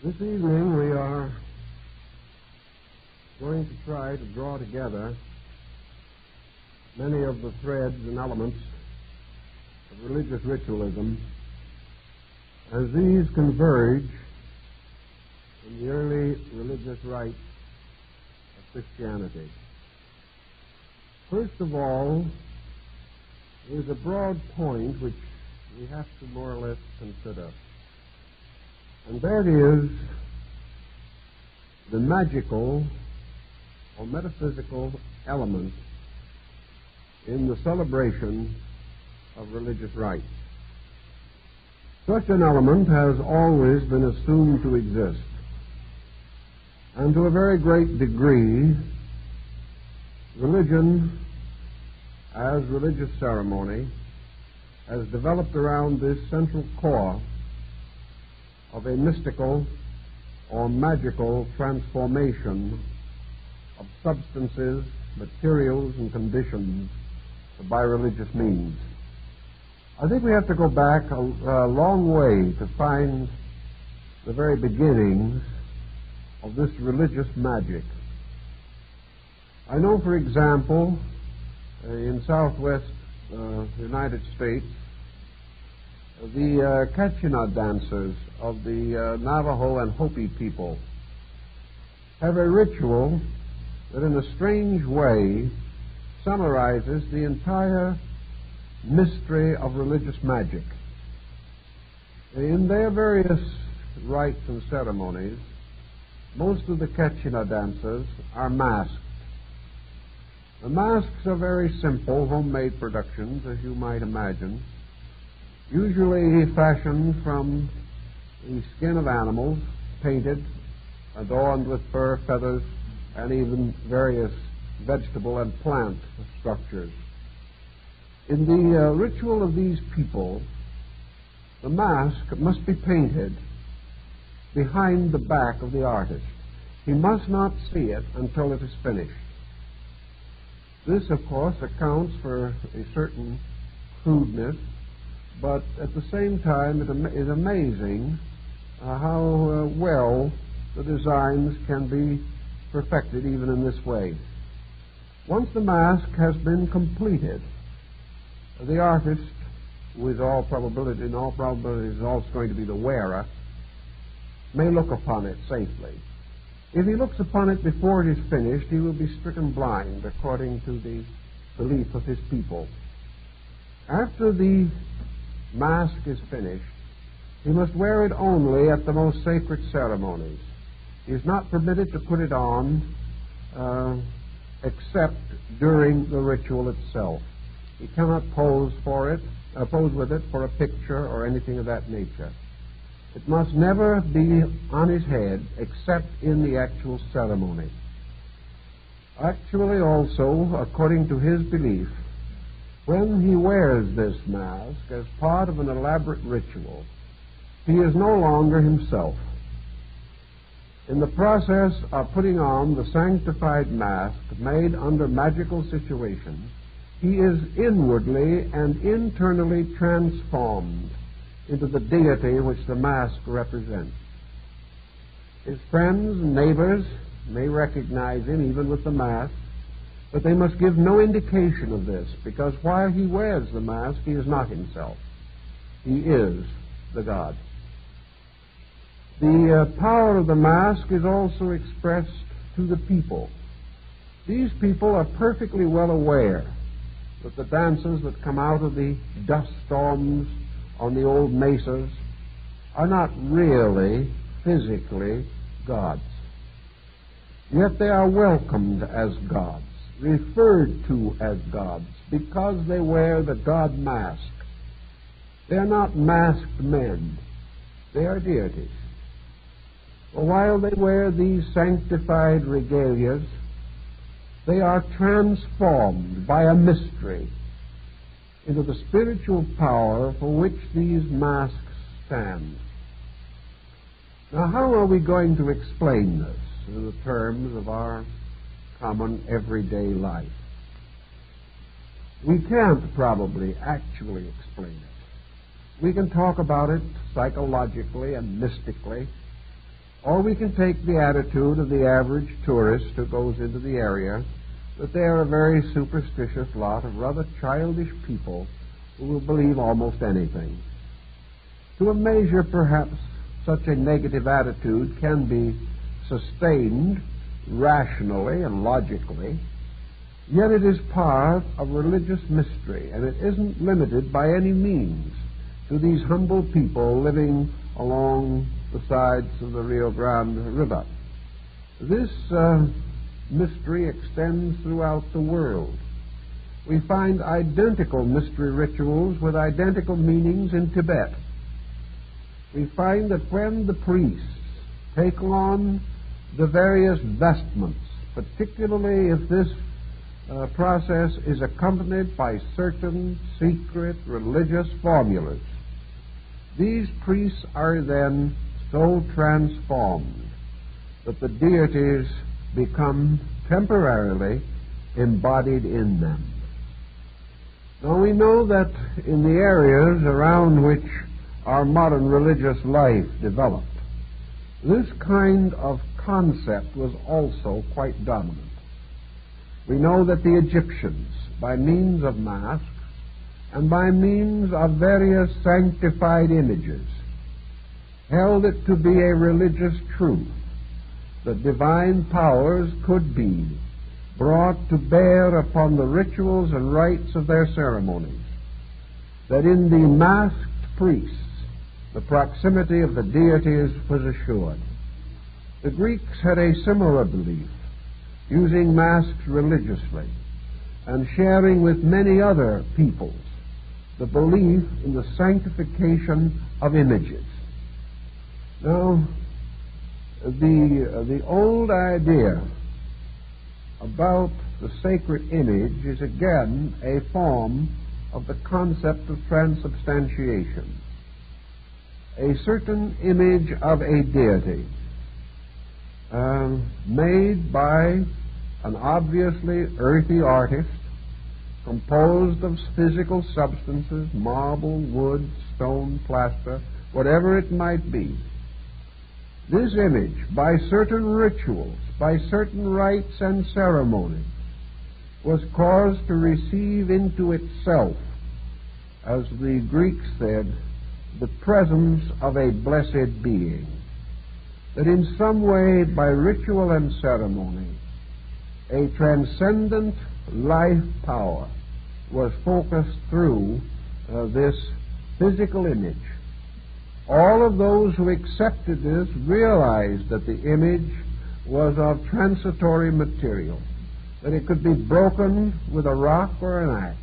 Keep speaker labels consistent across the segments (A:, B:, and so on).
A: This evening we are going to try to draw together many of the threads and elements of religious ritualism as these converge in the early religious rites of Christianity. First of all, there is a broad point which we have to more or less consider, and that is the magical or metaphysical element in the celebration of religious rites. Such an element has always been assumed to exist, and to a very great degree, religion as religious ceremony has developed around this central core of a mystical or magical transformation of substances, materials, and conditions by religious means. I think we have to go back a long way to find the very beginnings of this religious magic. I know, for example, in southwest United States, the Kachina dancers of the Navajo and Hopi people have a ritual that in a strange way summarizes the entire mystery of religious magic. In their various rites and ceremonies, most of the Kachina dancers are masked. The masks are very simple, homemade productions, as you might imagine, usually fashioned from the skin of animals, painted, adorned with fur, feathers, and even various vegetable and plant structures. In the ritual of these people, the mask must be painted behind the back of the artist. He must not see it until it is finished. This, of course, accounts for a certain crudeness, but at the same time it is amazing how well the designs can be perfected even in this way. Once the mask has been completed, the artist, who is in all probability is also going to be the wearer, may look upon it safely. If he looks upon it before it is finished, he will be stricken blind, according to the belief of his people. After the mask is finished, he must wear it only at the most sacred ceremonies. He is not permitted to put it on except during the ritual itself. He cannot pose with it for a picture or anything of that nature. It must never be on his head except in the actual ceremony. Actually, also, according to his belief, when he wears this mask as part of an elaborate ritual, he is no longer himself. In the process of putting on the sanctified mask made under magical situations, he is inwardly and internally transformed into the deity which the mask represents. His friends and neighbors may recognize him even with the mask, but they must give no indication of this, because while he wears the mask, he is not himself. He is the God. The power of the mask is also expressed to the people. These people are perfectly well aware that the dancers that come out of the dust storms on the old mesas are not really, physically, gods. Yet they are welcomed as gods, referred to as gods, because they wear the God mask. They are not masked men. They are deities. But while they wear these sanctified regalias, they are transformed by a mystery into the spiritual power for which these masks stand. Now, how are we going to explain this in the terms of our common everyday life? We can't probably actually explain it. We can talk about it psychologically and mystically, Or we can take the attitude of the average tourist who goes into the area, that they are a very superstitious lot of rather childish people who will believe almost anything. To a measure, perhaps, such a negative attitude can be sustained rationally and logically, yet it is part of religious mystery, and it isn't limited by any means to these humble people living along the sides of the Rio Grande River. This mystery extends throughout the world. We find identical mystery rituals with identical meanings in Tibet. We find that when the priests take on the various vestments, particularly if this process is accompanied by certain secret religious formulas, these priests are then so transformed that the deities become temporarily embodied in them. Now we know that in the areas around which our modern religious life developed, this kind of concept was also quite dominant. We know that the Egyptians, by means of masks and by means of various sanctified images, held it to be a religious truth that divine powers could be brought to bear upon the rituals and rites of their ceremonies, that in the masked priests the proximity of the deities was assured. The Greeks had a similar belief, using masks religiously and sharing with many other peoples the belief in the sanctification of images. Now, the old idea about the sacred image is again a form of the concept of transubstantiation. A certain image of a deity made by an obviously earthy artist, composed of physical substances, marble, wood, stone, plaster, whatever it might be. This image, by certain rituals, by certain rites and ceremonies, was caused to receive into itself, as the Greeks said, the presence of a blessed being. That in some way, by ritual and ceremony, a transcendent life power was focused through this physical image. All of those who accepted this realized that the image was of transitory material, that it could be broken with a rock or an axe.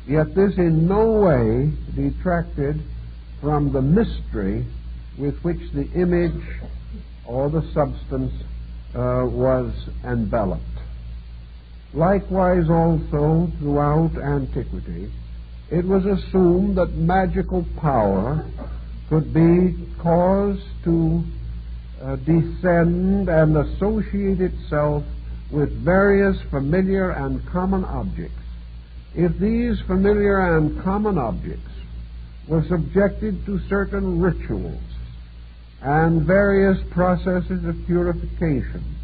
A: Yet this in no way detracted from the mystery with which the image or the substance was enveloped. Likewise also throughout antiquity, it was assumed that magical power could be caused to descend and associate itself with various familiar and common objects. If these familiar and common objects were subjected to certain rituals and various processes of purification,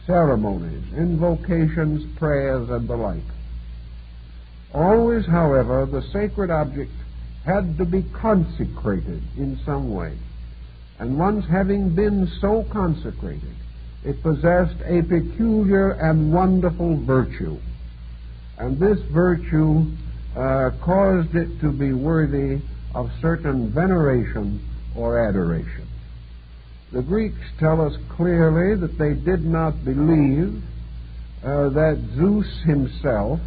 A: ceremonies, invocations, prayers, and the like. Always, however, the sacred object had to be consecrated in some way. And once having been so consecrated, it possessed a peculiar and wonderful virtue. And this virtue caused it to be worthy of certain veneration or adoration. The Greeks tell us clearly that they did not believe that Zeus himself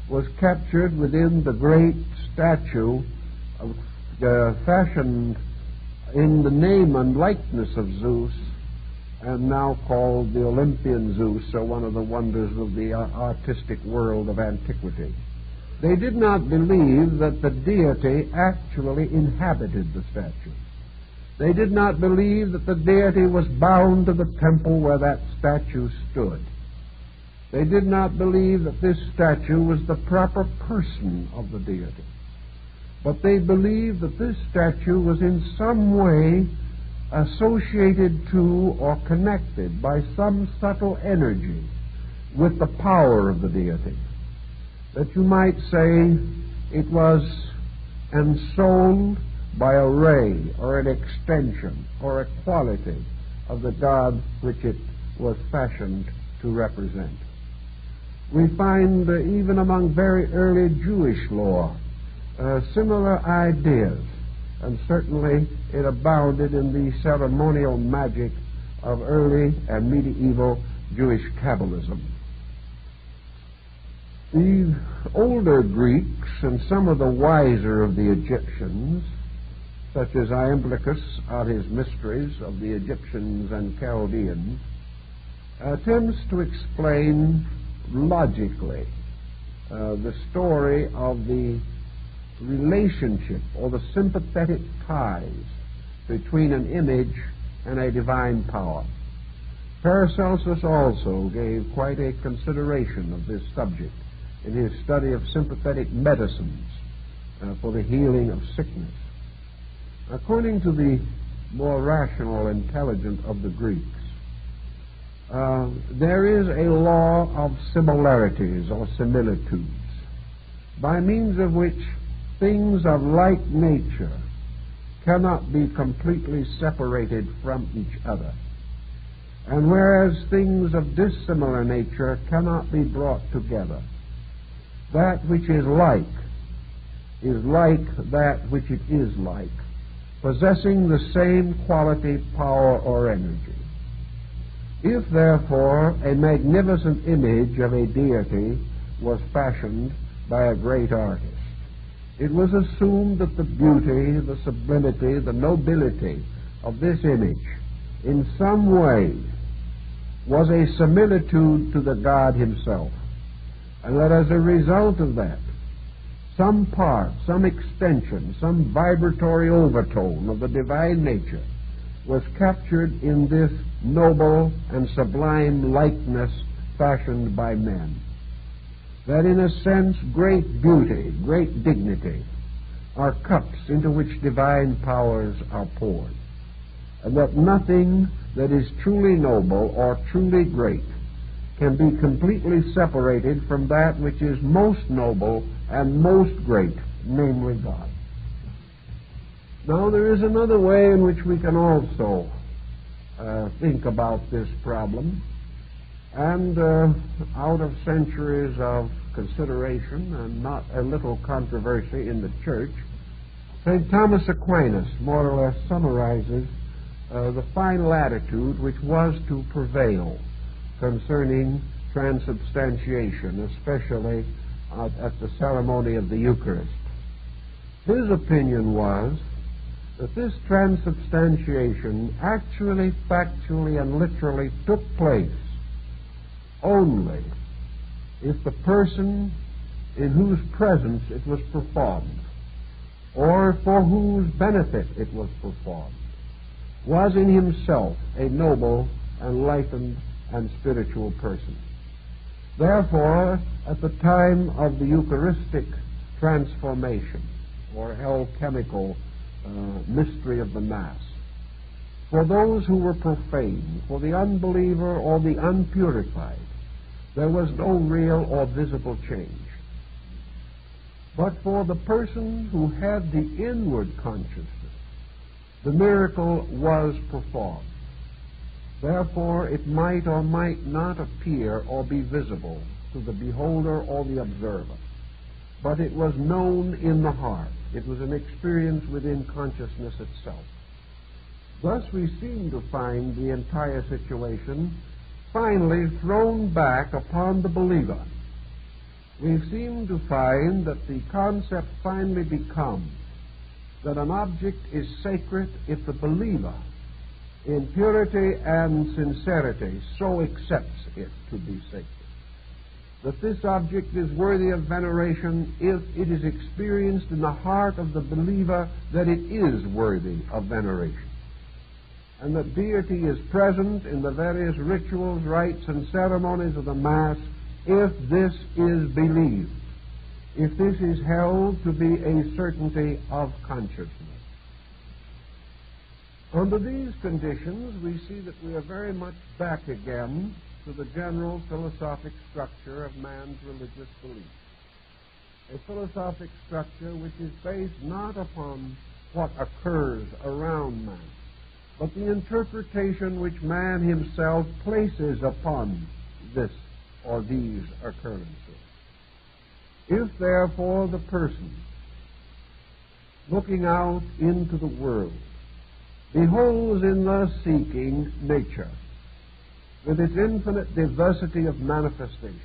A: was captured within the great statue fashioned in the name and likeness of Zeus, and now called the Olympian Zeus, or one of the wonders of the artistic world of antiquity. They did not believe that the deity actually inhabited the statue. They did not believe that the deity was bound to the temple where that statue stood. They did not believe that this statue was the proper person of the deity. But they believed that this statue was in some way associated to or connected by some subtle energy with the power of the deity. That you might say it was ensouled by a ray or an extension or a quality of the God which it was fashioned to represent. We find even among very early Jewish law similar ideas, and certainly it abounded in the ceremonial magic of early and medieval Jewish Kabbalism. The older Greeks and some of the wiser of the Egyptians, such as Iamblichus on his Mysteries of the Egyptians and Chaldeans, attempts to explain logically the story of the relationship or the sympathetic ties between an image and a divine power. Paracelsus also gave quite a consideration of this subject in his study of sympathetic medicines for the healing of sickness. According to the more rational, intelligent of the Greeks, there is a law of similarities or similitudes, by means of which things of like nature cannot be completely separated from each other, and whereas things of dissimilar nature cannot be brought together. That which is like that which it is like, possessing the same quality, power, or energy. If, therefore, a magnificent image of a deity was fashioned by a great artist, it was assumed that the beauty, the sublimity, the nobility of this image in some way was a similitude to the God himself, and that as a result of that, some part, some extension, some vibratory overtone of the divine nature was captured in this noble and sublime likeness fashioned by men. That in a sense great beauty, great dignity are cups into which divine powers are poured, and that nothing that is truly noble or truly great can be completely separated from that which is most noble and most great, namely God. Now, there is another way in which we can also think about this problem, and out of centuries of consideration and not a little controversy in the church, St. Thomas Aquinas more or less summarizes the final attitude which was to prevail concerning transubstantiation, especially at the ceremony of the Eucharist. His opinion was that this transubstantiation actually, factually, and literally took place only if the person in whose presence it was performed, or for whose benefit it was performed, was in himself a noble, enlightened, and spiritual person. Therefore, at the time of the Eucharistic transformation, or alchemical mystery of the Mass, for those who were profane, for the unbeliever or the unpurified, there was no real or visible change. But for the person who had the inward consciousness, the miracle was performed. Therefore, it might or might not appear or be visible to the beholder or the observer, but it was known in the heart. It was an experience within consciousness itself. Thus, we seem to find the entire situation finally thrown back upon the believer. We seem to find that the concept finally becomes that an object is sacred if the believer, in purity and sincerity, so accepts it to be sacred. That this object is worthy of veneration if it is experienced in the heart of the believer that it is worthy of veneration. And that deity is present in the various rituals, rites, and ceremonies of the Mass if this is believed, if this is held to be a certainty of consciousness. Under these conditions, we see that we are very much back again to the general philosophic structure of man's religious belief. A philosophic structure which is based not upon what occurs around man, but the interpretation which man himself places upon this or these occurrences. If, therefore, the person looking out into the world beholds in thus seeking nature with its infinite diversity of manifestation,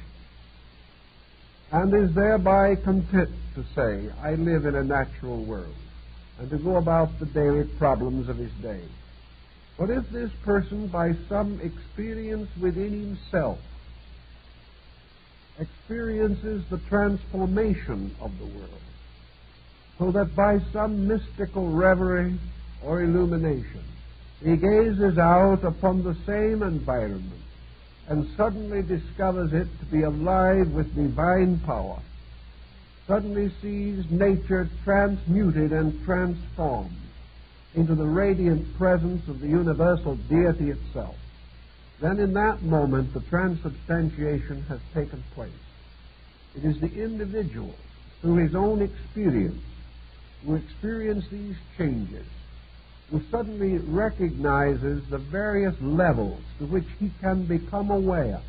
A: and is thereby content to say, I live in a natural world, and to go about the daily problems of his day. But if this person, by some experience within himself, experiences the transformation of the world, so that by some mystical reverie or illumination he gazes out upon the same environment and suddenly discovers it to be alive with divine power, suddenly sees nature transmuted and transformed into the radiant presence of the universal deity itself, then in that moment the transubstantiation has taken place. It is the individual, through his own experience, who experiences these changes, who suddenly recognizes the various levels to which he can become aware,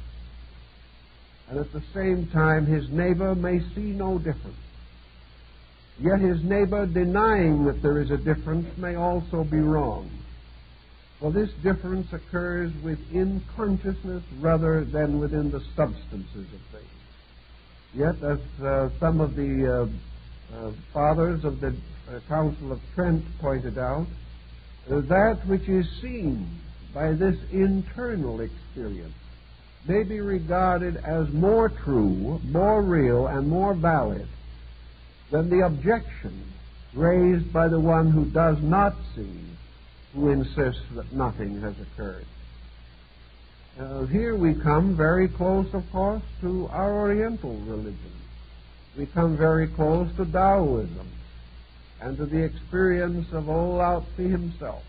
A: and at the same time his neighbor may see no difference. Yet his neighbor, denying that there is a difference, may also be wrong, for this difference occurs within consciousness rather than within the substances of things. Yet, as some of the fathers of the Council of Trent pointed out, that which is seen by this internal experience may be regarded as more true, more real, and more valid than the objection raised by the one who does not see, who insists that nothing has occurred. Here we come very close, of course, to our Oriental religion. We come very close to Taoism and to the experience of old Lao Tzu himself,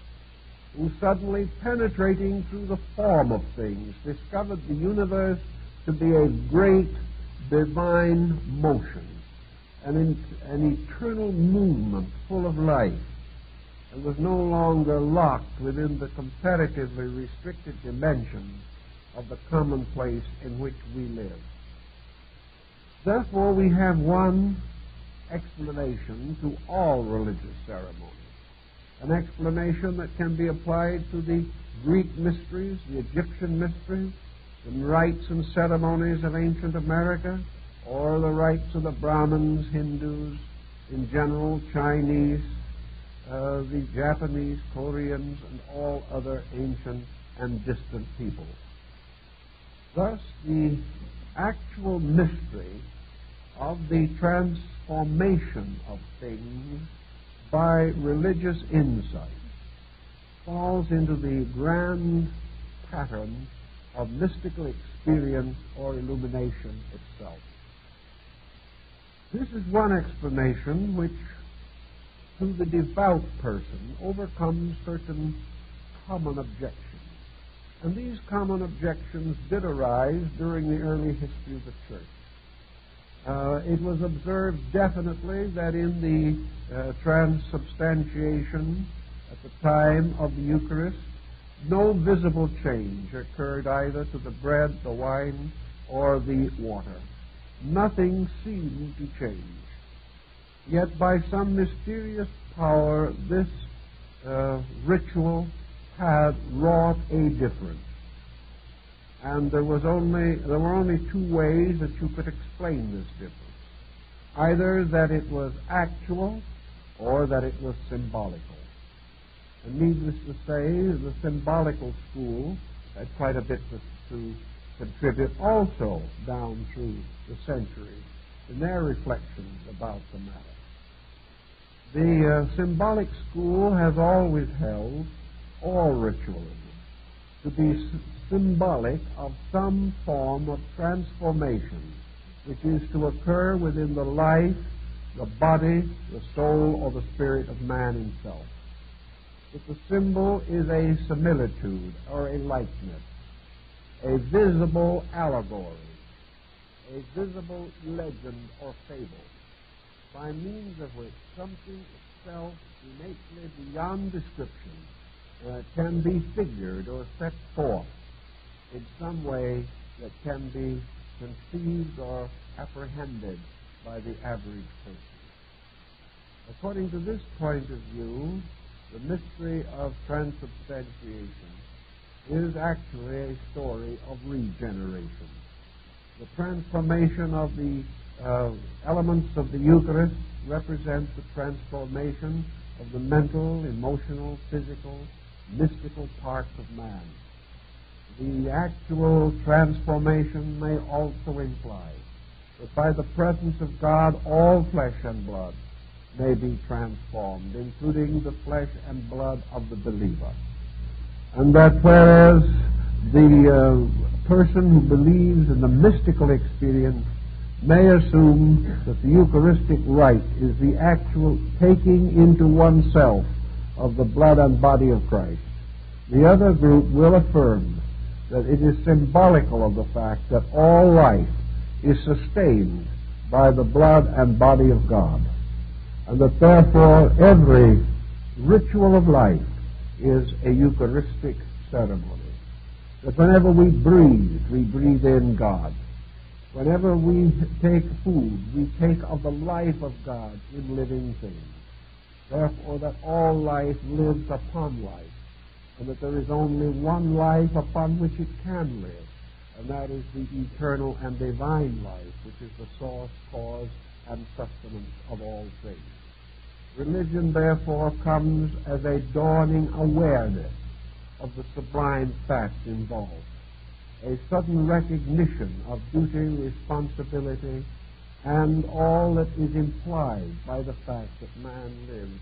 A: who suddenly, penetrating through the form of things, discovered the universe to be a great divine motion, an eternal movement full of life, and was no longer locked within the comparatively restricted dimensions of the commonplace in which we live. Therefore, we have one explanation to all religious ceremonies, an explanation that can be applied to the Greek mysteries, the Egyptian mysteries, the rites and ceremonies of ancient America, or the rites of the Brahmins, Hindus, in general, Chinese, the Japanese, Koreans, and all other ancient and distant peoples. Thus, the actual mystery of the transformation of things by religious insight falls into the grand pattern of mystical experience or illumination itself. This is one explanation which, to the devout person, overcomes certain common objections. And these common objections did arise during the early history of the Church. It was observed definitely that in the transubstantiation at the time of the Eucharist, no visible change occurred either to the bread, the wine, or the water. Nothing seemed to change. Yet by some mysterious power, this ritual had wrought a difference. And there were only two ways that you could explain this difference. Either that it was actual or that it was symbolical. And needless to say, the symbolical school had quite a bit to contribute also down through the centuries in their reflections about the matter. The symbolic school has always held all ritualism to be symbolic of some form of transformation which is to occur within the life, the body, the soul, or the spirit of man himself. that the symbol is a similitude or a likeness, a visible allegory, a visible legend or fable, by means of which something itself innately beyond description can be figured or set forth in some way that can be conceived or apprehended by the average person. According to this point of view, the mystery of transubstantiation is actually a story of regeneration. The transformation of the elements of the Eucharist represents the transformation of the mental, emotional, physical, mystical parts of man. The actual transformation may also imply that by the presence of God all flesh and blood may be transformed, including the flesh and blood of the believer. And that whereas the person who believes in the mystical experience may assume that the Eucharistic rite is the actual taking into oneself of the blood and body of Christ, the other group will affirm that it is symbolical of the fact that all life is sustained by the blood and body of God, and that therefore every ritual of life is a Eucharistic ceremony. That whenever we breathe in God. Whenever we take food, we take of the life of God in living things. Therefore that all life lives upon life, and that there is only one life upon which it can live, and that is the eternal and divine life, which is the source, cause, and sustenance of all things. Religion, therefore, comes as a dawning awareness of the sublime fact involved, a sudden recognition of duty, responsibility, and all that is implied by the fact that man lives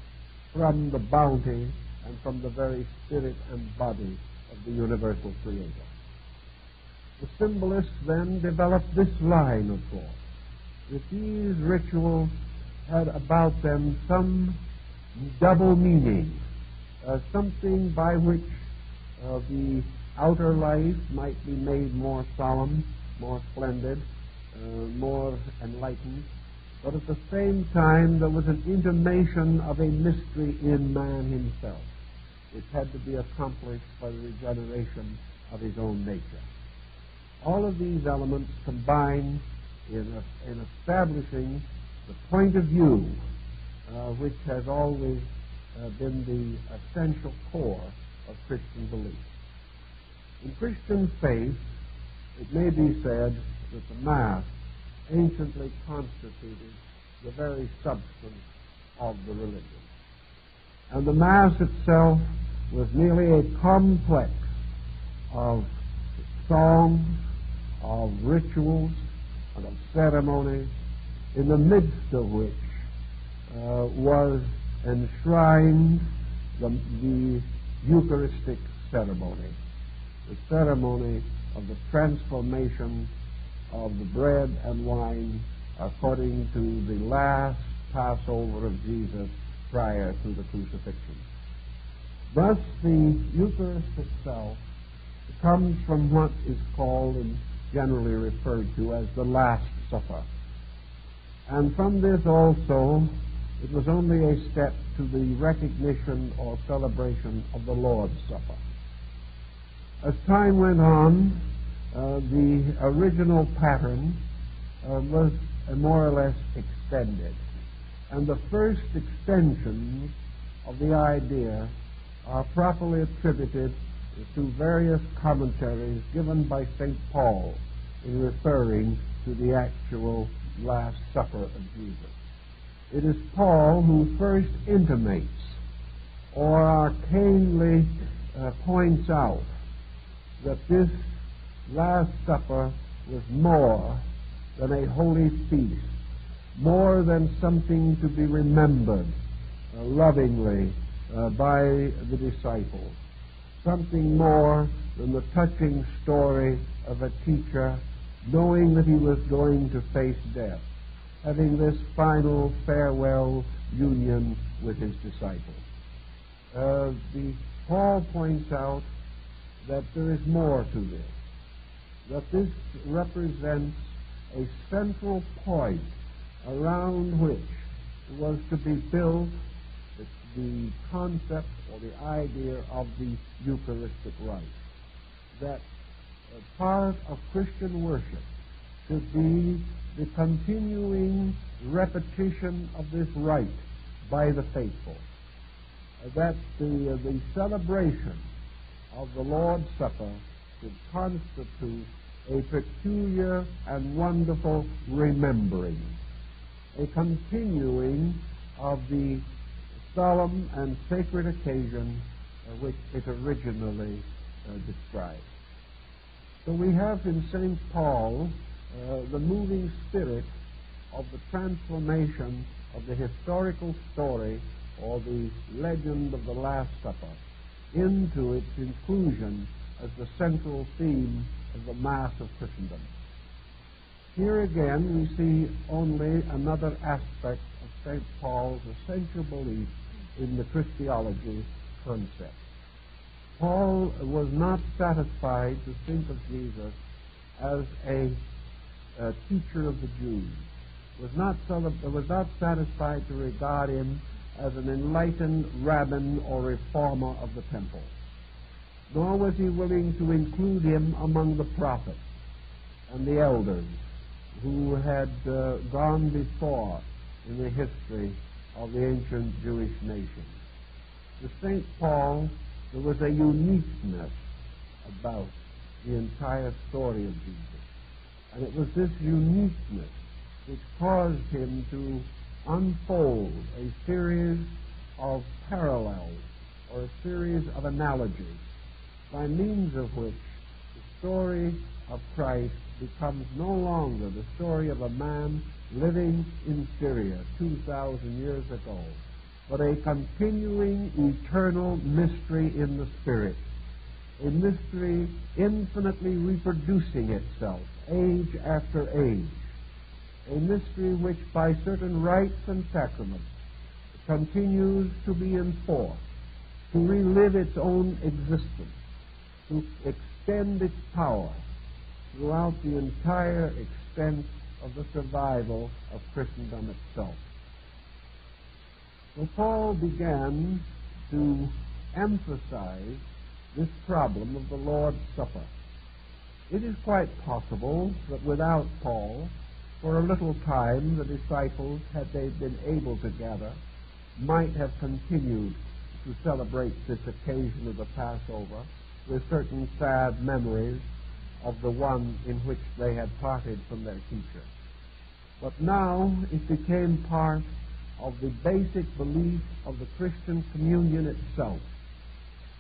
A: from the bounty and from the very spirit and body of the universal Creator. The symbolists then developed this line of thought, that these rituals had about them some double meaning, something by which the outer life might be made more solemn, more splendid, more enlightened, but at the same time there was an intimation of a mystery in man himself, which had to be accomplished by the regeneration of his own nature. All of these elements combine in establishing the point of view which has always been the essential core of Christian belief. In Christian faith, it may be said that the Mass anciently constituted the very substance of the religion. And the Mass itself was merely a complex of songs, of rituals, and of ceremonies, in the midst of which was enshrined the Eucharistic ceremony, the ceremony of the transformation of the bread and wine according to the last Passover of Jesus prior to the crucifixion. Thus, the Eucharist itself comes from what is called and generally referred to as the Last Supper. And from this also, it was only a step to the recognition or celebration of the Lord's Supper. As time went on, the original pattern was more or less extended. And the first extensions of the idea are properly attributed to various commentaries given by St. Paul in referring to the actual Last Supper of Jesus. It is Paul who first intimates or arcanely points out that this Last Supper was more than a holy feast, more than something to be remembered lovingly by the disciples, something more than the touching story of a teacher knowing that he was going to face death, having this final farewell union with his disciples. Paul points out that there is more to this, that this represents a central point around which was to be built the concept or the idea of the Eucharistic rite, that a part of Christian worship should be the continuing repetition of this rite by the faithful, that the celebration of the Lord's Supper should constitute a peculiar and wonderful remembering, a continuing of the solemn and sacred occasion which it originally described. So we have in St. Paul the moving spirit of the transformation of the historical story or the legend of the Last Supper into its inclusion as the central theme of the Mass of Christendom. Here again we see only another aspect of St. Paul's essential belief in the Christology concept. Paul was not satisfied to think of Jesus as a teacher of the Jews, was not satisfied to regard him as an enlightened rabbin or reformer of the temple, nor was he willing to include him among the prophets and the elders who had gone before in the history of the ancient Jewish nation. To St. Paul, there was a uniqueness about the entire story of Jesus. And it was this uniqueness which caused him to unfold a series of parallels or a series of analogies by means of which the story of Christ becomes no longer the story of a man living in Syria 2,000 years ago, but a continuing eternal mystery in the Spirit, a mystery infinitely reproducing itself age after age, a mystery which by certain rites and sacraments continues to be enforced, to relive its own existence, to extend its power throughout the entire extent of the survival of Christendom itself. So Paul began to emphasize this problem of the Lord's Supper. It is quite possible that without Paul, for a little time, the disciples, had they been able to gather, might have continued to celebrate this occasion of the Passover with certain sad memories of the one in which they had parted from their teacher. But now it became part of the basic belief of the Christian communion itself,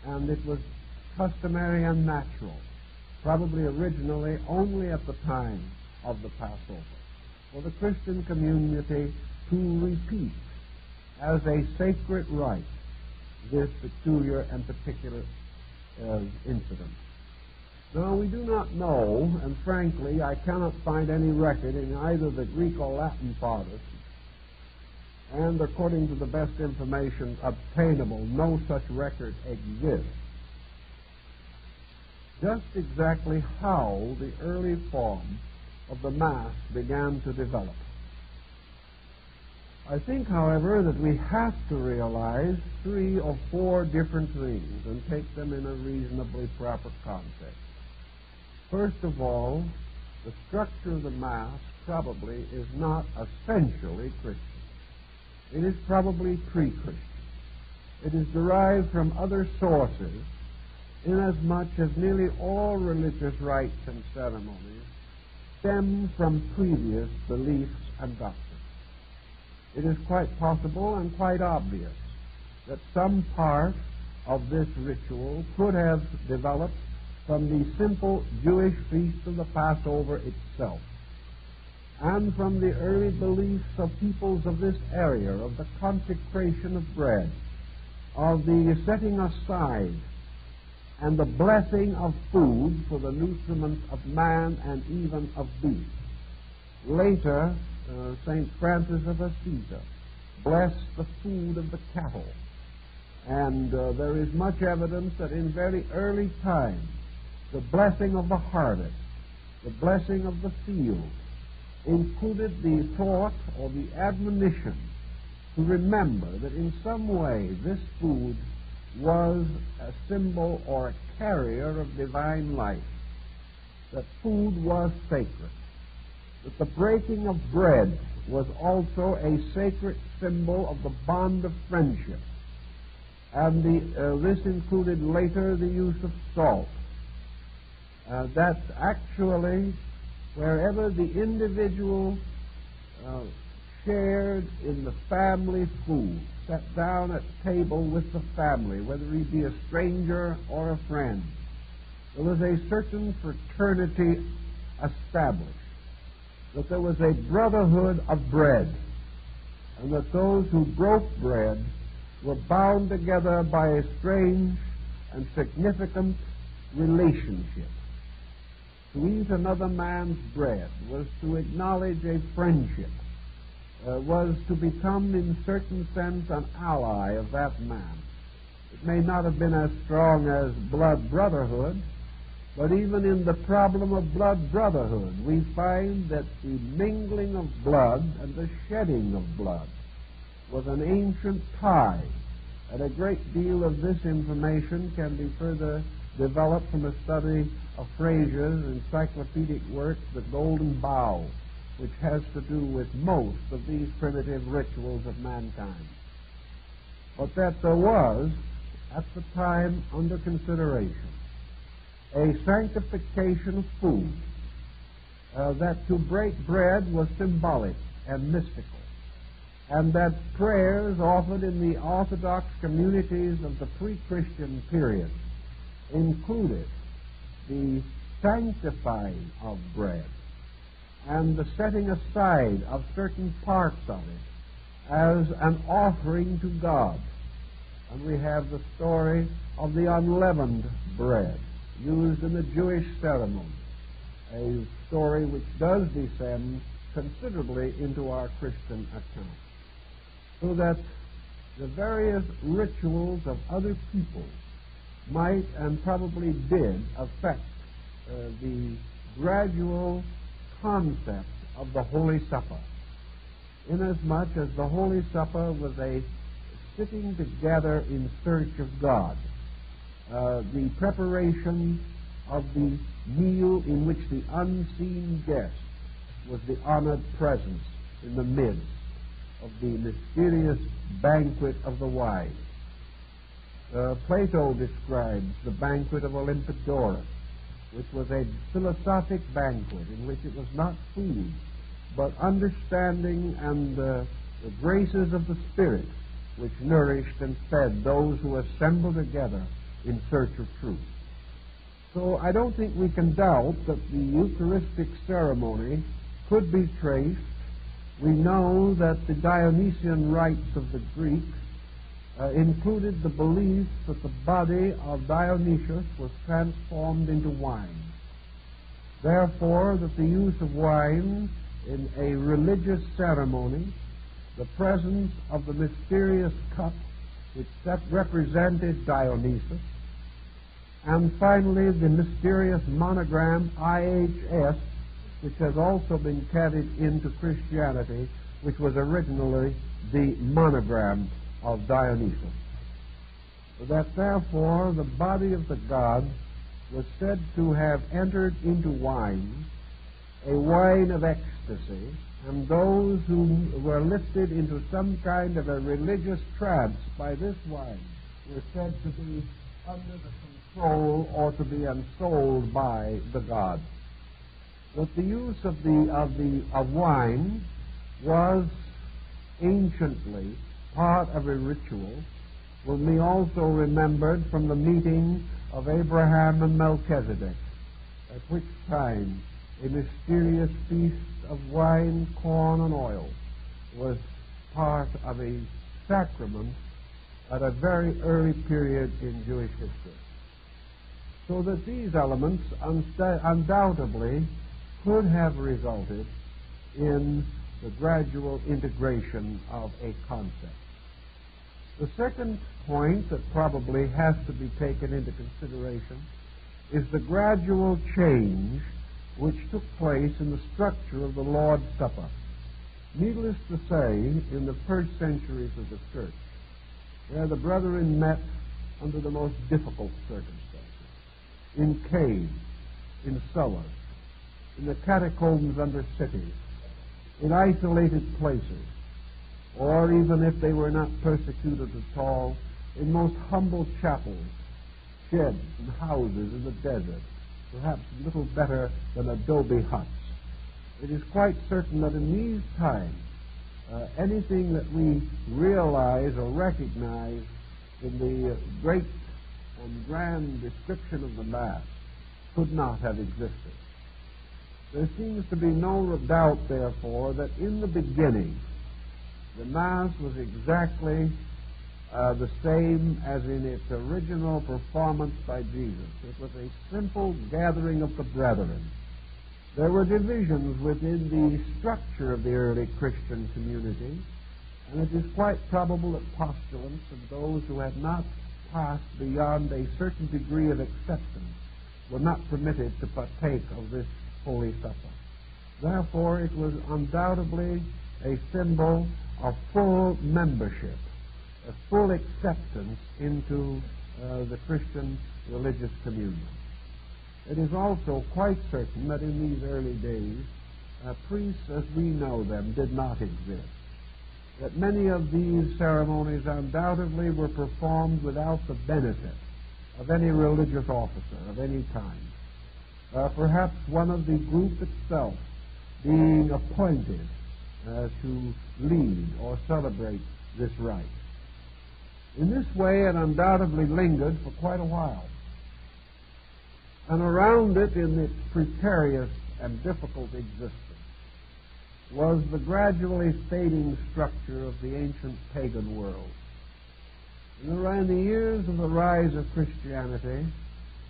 A: and it was customary and natural, probably originally only at the time of the Passover, for the Christian community to repeat as a sacred rite this peculiar and particular incident. Now, we do not know, and frankly, I cannot find any record in either the Greek or Latin fathers, and according to the best information obtainable, no such record exists, just exactly how the early form of the Mass began to develop. I think, however, that we have to realize 3 or 4 different things and take them in a reasonably proper context. First of all, the structure of the Mass probably is not essentially Christian. It is probably pre-Christian. It is derived from other sources, inasmuch as nearly all religious rites and ceremonies stem from previous beliefs and doctrines. It is quite possible and quite obvious that some part of this ritual could have developed from the simple Jewish feast of the Passover itself, and from the early beliefs of peoples of this area, of the consecration of bread, of the setting aside and the blessing of food for the nutriment of man and even of beast. Later, St. Francis of Assisi blessed the food of the cattle, And there is much evidence that in very early times, the blessing of the harvest, the blessing of the field, included the thought or the admonition to remember that in some way this food was a symbol or a carrier of divine life, that food was sacred, that the breaking of bread was also a sacred symbol of the bond of friendship, and this included later the use of salt. That actually, wherever the individual shared in the family food, sat down at table with the family, whether he be a stranger or a friend, there was a certain fraternity established, that there was a brotherhood of bread, and that those who broke bread were bound together by a strange and significant relationship. To eat another man's bread was to acknowledge a friendship, was to become, in a certain sense, an ally of that man. It may not have been as strong as blood brotherhood, but even in the problem of blood brotherhood, we find that the mingling of blood and the shedding of blood was an ancient tie, and a great deal of this information can be further developed from a study of Fraser's encyclopedic work, The Golden Bough, which has to do with most of these primitive rituals of mankind. But that there was, at the time under consideration, a sanctification of food, that to break bread was symbolic and mystical, and that prayers offered in the Orthodox communities of the pre-Christian period included the sanctifying of bread and the setting aside of certain parts of it as an offering to God. And we have the story of the unleavened bread used in the Jewish ceremony, a story which does descend considerably into our Christian account. So that the various rituals of other peoples might and probably did affect the gradual concept of the Holy Supper, inasmuch as the Holy Supper was a sitting together in search of God, the preparation of the meal in which the unseen guest was the honored presence in the midst of the mysterious banquet of the wise. Plato describes the banquet of Olympodorus, which was a philosophic banquet in which it was not food, but understanding and the graces of the Spirit which nourished and fed those who assembled together in search of truth. So I don't think we can doubt that the Eucharistic ceremony could be traced. We know that the Dionysian rites of the Greeks included the belief that the body of Dionysius was transformed into wine. Therefore, that the use of wine in a religious ceremony, the presence of the mysterious cup which represented Dionysus, and finally the mysterious monogram IHS, which has also been carried into Christianity, which was originally the monogram of Dionysus. So that therefore the body of the god was said to have entered into wine, a wine of ecstasy, and those who were lifted into some kind of a religious trance by this wine were said to be under the control or to be ensouled by the god. That the use of wine was anciently part of a ritual will be also remembered from the meeting of Abraham and Melchizedek, at which time a mysterious feast of wine, corn, and oil was part of a sacrament at a very early period in Jewish history. So that these elements undoubtedly could have resulted in the gradual integration of a concept. The second point that probably has to be taken into consideration is the gradual change which took place in the structure of the Lord's Supper. Needless to say, in the first centuries of the church, where the brethren met under the most difficult circumstances, in caves, in cellars, in the catacombs under cities, in isolated places, or even if they were not persecuted at all, in most humble chapels, sheds and houses in the desert, perhaps little better than adobe huts. It is quite certain that in these times, anything that we realize or recognize in the great and grand description of the Mass could not have existed. There seems to be no doubt, therefore, that in the beginning, the Mass was exactly the same as in its original performance by Jesus. It was a simple gathering of the brethren. There were divisions within the structure of the early Christian community, and it is quite probable that postulants and those who had not passed beyond a certain degree of acceptance were not permitted to partake of this Holy Supper. Therefore, it was undoubtedly a symbol of full membership, a full acceptance into the Christian religious communion. It is also quite certain that in these early days, priests as we know them did not exist, that many of these ceremonies undoubtedly were performed without the benefit of any religious officer of any kind, perhaps one of the group itself being appointed to lead or celebrate this rite. In this way, it undoubtedly lingered for quite a while. And around it, in its precarious and difficult existence, was the gradually fading structure of the ancient pagan world. And around the years of the rise of Christianity,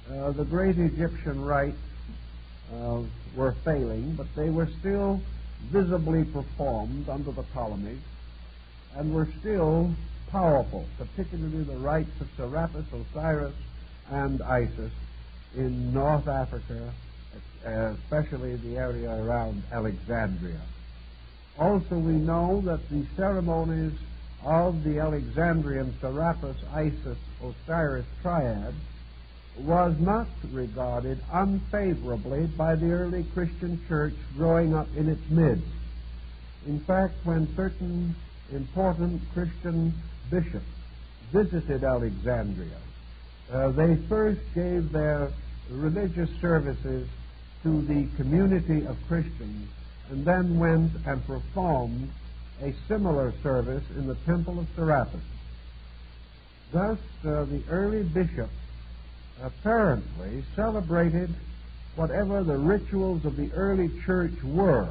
A: the great Egyptian rites were failing, but they were still visibly performed under the Ptolemies and were still powerful, particularly the rites of Serapis, Osiris, and Isis in North Africa, especially the area around Alexandria. Also, we know that the ceremonies of the Alexandrian Serapis, Isis, Osiris triad was not regarded unfavorably by the early Christian church growing up in its midst. In fact, when certain important Christian bishops visited Alexandria, they first gave their religious services to the community of Christians and then went and performed a similar service in the temple of Serapis. Thus, the early bishops apparently celebrated whatever the rituals of the early church were,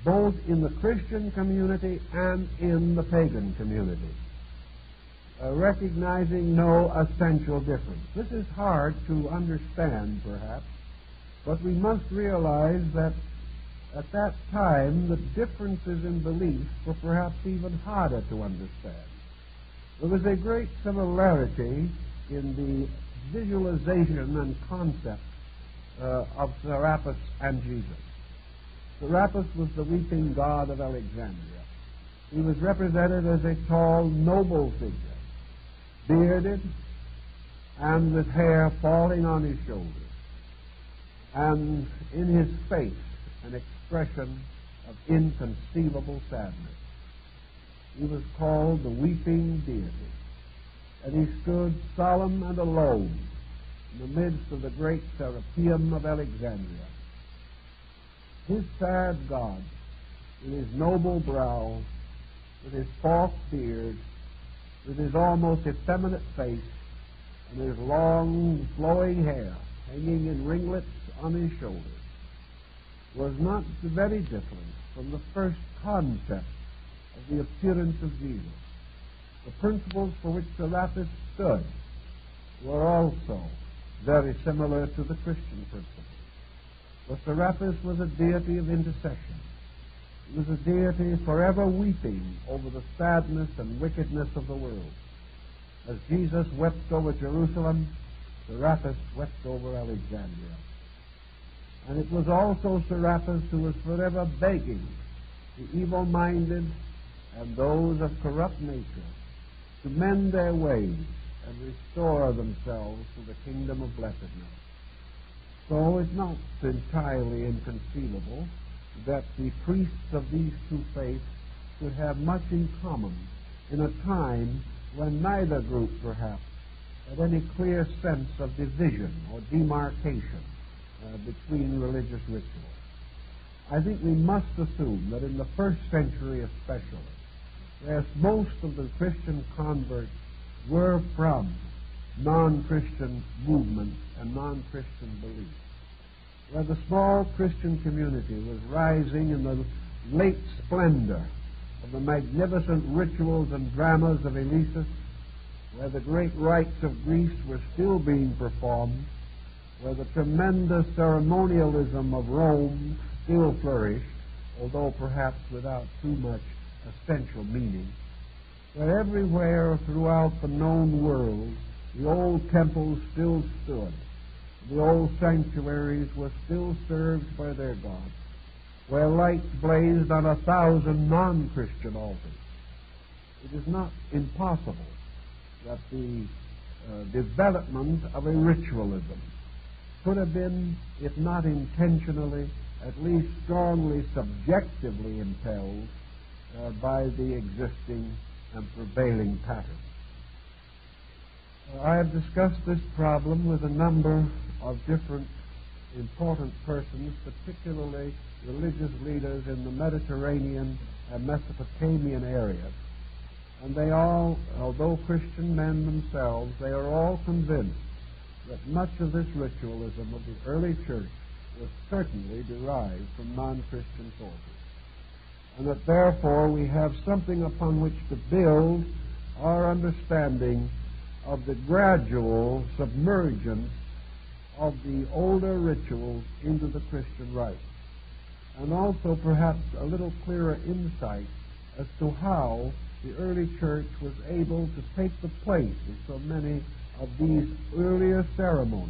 A: both in the Christian community and in the pagan community, recognizing no essential difference. This is hard to understand, perhaps, but we must realize that at that time the differences in belief were perhaps even harder to understand. There was a great similarity in the visualization and concept of Serapis and Jesus. Serapis was the weeping god of Alexandria. He was represented as a tall, noble figure, bearded and with hair falling on his shoulders, and in his face an expression of inconceivable sadness. He was called the weeping deity, and he stood solemn and alone in the midst of the great Serapeum of Alexandria. His sad God, with his noble brow, with his forked beard, with his almost effeminate face, and his long flowing hair hanging in ringlets on his shoulders, was not very different from the first concept of the appearance of Jesus. The principles for which Serapis stood were also very similar to the Christian principles. For Serapis was a deity of intercession. He was a deity forever weeping over the sadness and wickedness of the world. As Jesus wept over Jerusalem, Serapis wept over Alexandria. And it was also Serapis who was forever begging the evil-minded and those of corrupt nature to mend their ways and restore themselves to the kingdom of blessedness. So it's not entirely inconceivable that the priests of these two faiths should have much in common in a time when neither group, perhaps, had any clear sense of division or demarcation between religious rituals. I think we must assume that in the first century especially, whereas most of the Christian converts were from non-Christian movements and non-Christian beliefs, where the small Christian community was rising in the late splendor of the magnificent rituals and dramas of Eleusis, where the great rites of Greece were still being performed, where the tremendous ceremonialism of Rome still flourished, although perhaps without too much essential meaning, where everywhere throughout the known world the old temples still stood, the old sanctuaries were still served by their gods, where lights blazed on 1,000 non-Christian altars. It is not impossible that the development of a ritualism could have been, if not intentionally, at least strongly subjectively impelled by the existing and prevailing pattern. I have discussed this problem with a number of different important persons, particularly religious leaders in the Mediterranean and Mesopotamian areas. And they all, although Christian men themselves, they are all convinced that much of this ritualism of the early church was certainly derived from non-Christian sources, and that therefore we have something upon which to build our understanding of the gradual submergence of the older rituals into the Christian rite, and also perhaps a little clearer insight as to how the early church was able to take the place of so many of these earlier ceremonies.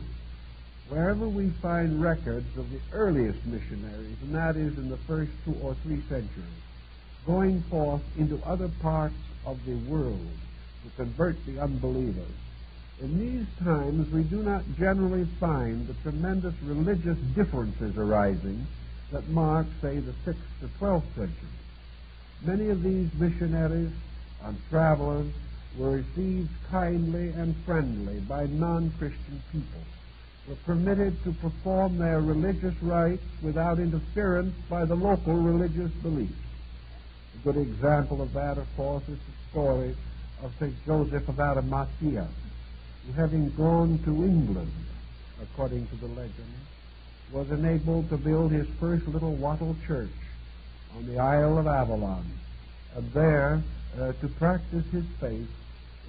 A: Wherever we find records of the earliest missionaries, and that is in the first 2 or 3 centuries, going forth into other parts of the world to convert the unbelievers, in these times we do not generally find the tremendous religious differences arising that mark, say, the 6th to 12th century. Many of these missionaries and travelers were received kindly and friendly by non-Christian people, were permitted to perform their religious rites without interference by the local religious beliefs. A good example of that, of course, is the story of St. Joseph of Arimathea, who, having gone to England, according to the legend, was enabled to build his first little wattle church on the Isle of Avalon, and there to practice his faith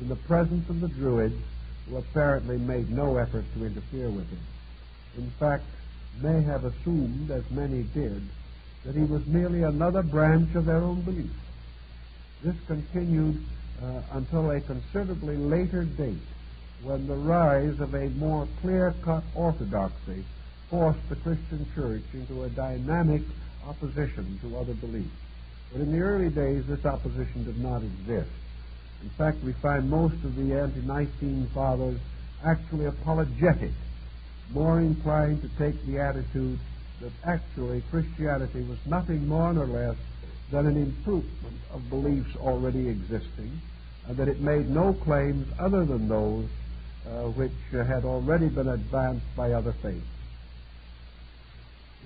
A: in the presence of the Druids, who apparently made no effort to interfere with him. In fact, may have assumed, as many did, that he was merely another branch of their own belief. This continued until a considerably later date, when the rise of a more clear-cut orthodoxy forced the Christian church into a dynamic opposition to other beliefs. But in the early days, this opposition did not exist. In fact, we find most of the ante-Nicene fathers actually apologetic, more inclined to take the attitude that actually Christianity was nothing more nor less than an improvement of beliefs already existing, and that it made no claims other than those which had already been advanced by other faiths.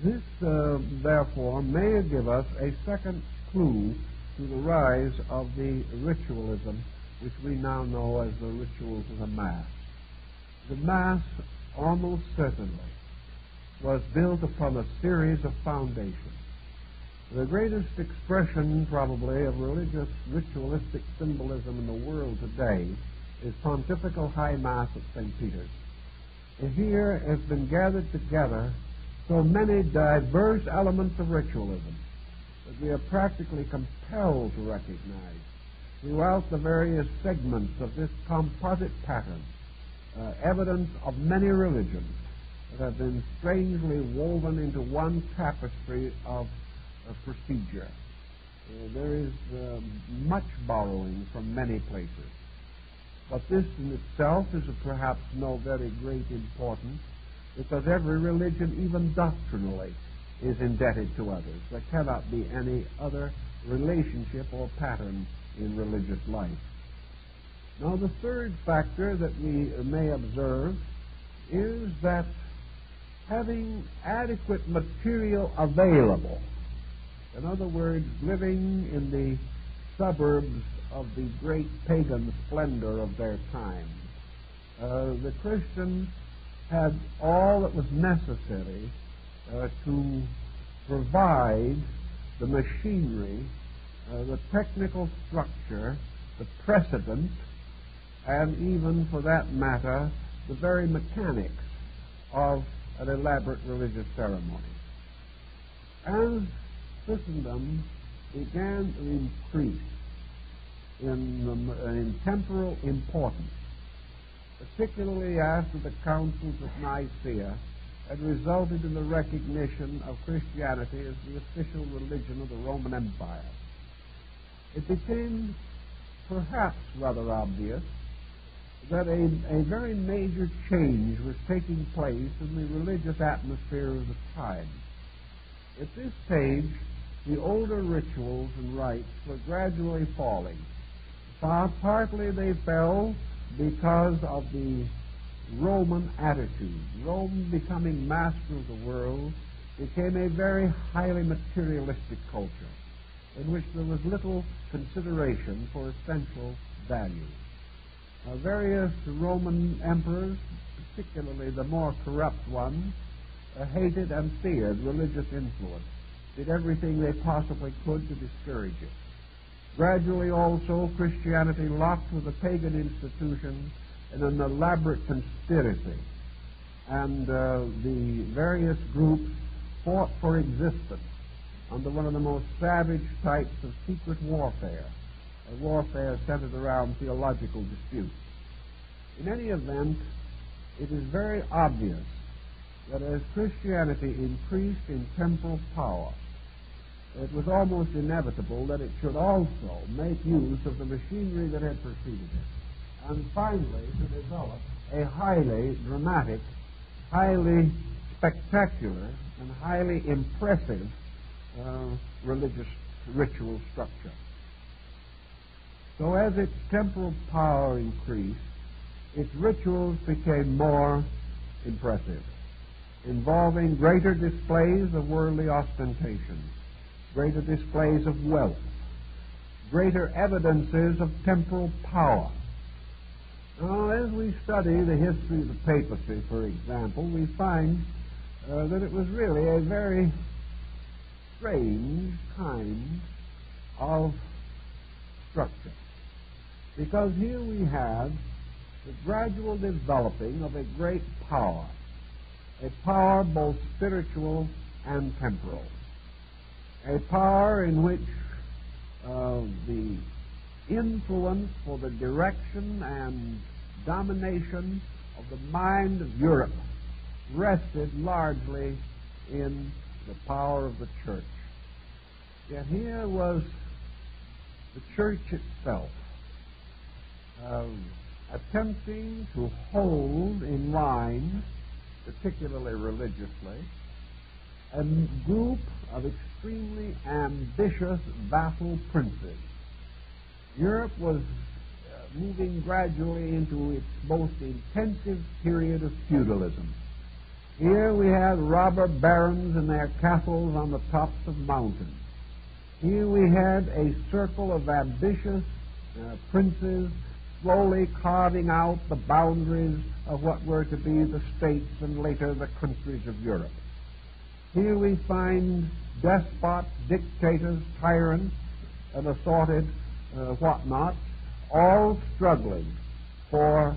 A: This, therefore, may give us a second clue to the rise of the ritualism which we now know as the rituals of the Mass. The Mass, almost certainly, was built upon a series of foundations. The greatest expression, probably, of religious ritualistic symbolism in the world today is Pontifical High Mass at St. Peter's. And here has been gathered together so many diverse elements of ritualism that we are practically compelled to recognize throughout the various segments of this composite pattern, evidence of many religions that have been strangely woven into one tapestry of procedure. There is much borrowing from many places. But this in itself is of perhaps no very great importance, because every religion, even doctrinally, is indebted to others. There cannot be any other relationship or pattern in religious life. Now, the third factor that we may observe is that having adequate material available, in other words, living in the suburbs of the great pagan splendor of their time, the Christians had all that was necessary to provide the machinery, the technical structure, the precedent, and even, for that matter, the very mechanics of an elaborate religious ceremony. As Christendom began to increase in temporal importance, particularly after the councils of Nicaea had resulted in the recognition of Christianity as the official religion of the Roman Empire, it became perhaps rather obvious that a very major change was taking place in the religious atmosphere of the time. At this stage, the older rituals and rites were gradually falling. Partly they fell because of the Roman attitude. Rome, becoming master of the world, became a very highly materialistic culture in which there was little consideration for essential values. Various Roman emperors, particularly the more corrupt ones, hated and feared religious influence, did everything they possibly could to discourage it. Gradually also, Christianity locked with the pagan institutions in an elaborate conspiracy, and the various groups fought for existence under one of the most savage types of secret warfare, a warfare centered around theological disputes. In any event, it is very obvious that as Christianity increased in temporal power, it was almost inevitable that it should also make use of the machinery that had preceded it, and finally to develop a highly dramatic, highly spectacular, and highly impressive religious ritual structure. So as its temporal power increased, its rituals became more impressive, involving greater displays of worldly ostentation, greater displays of wealth, greater evidences of temporal power. Now, as we study the history of the papacy, for example, we find that it was really a very strange kind of structure. Because here we have the gradual developing of a great power, a power both spiritual and temporal, a power in which the influence for the direction and domination of the mind of Europe rested largely in the power of the church. Yet here was the church itself attempting to hold in line, particularly religiously, a group of extremely ambitious vassal princes. Europe was moving gradually into its most intensive period of feudalism. Here we had robber barons and their castles on the tops of mountains. Here we had a circle of ambitious princes slowly carving out the boundaries of what were to be the states and later the countries of Europe. Here we find despots, dictators, tyrants, and assorted whatnots, all struggling for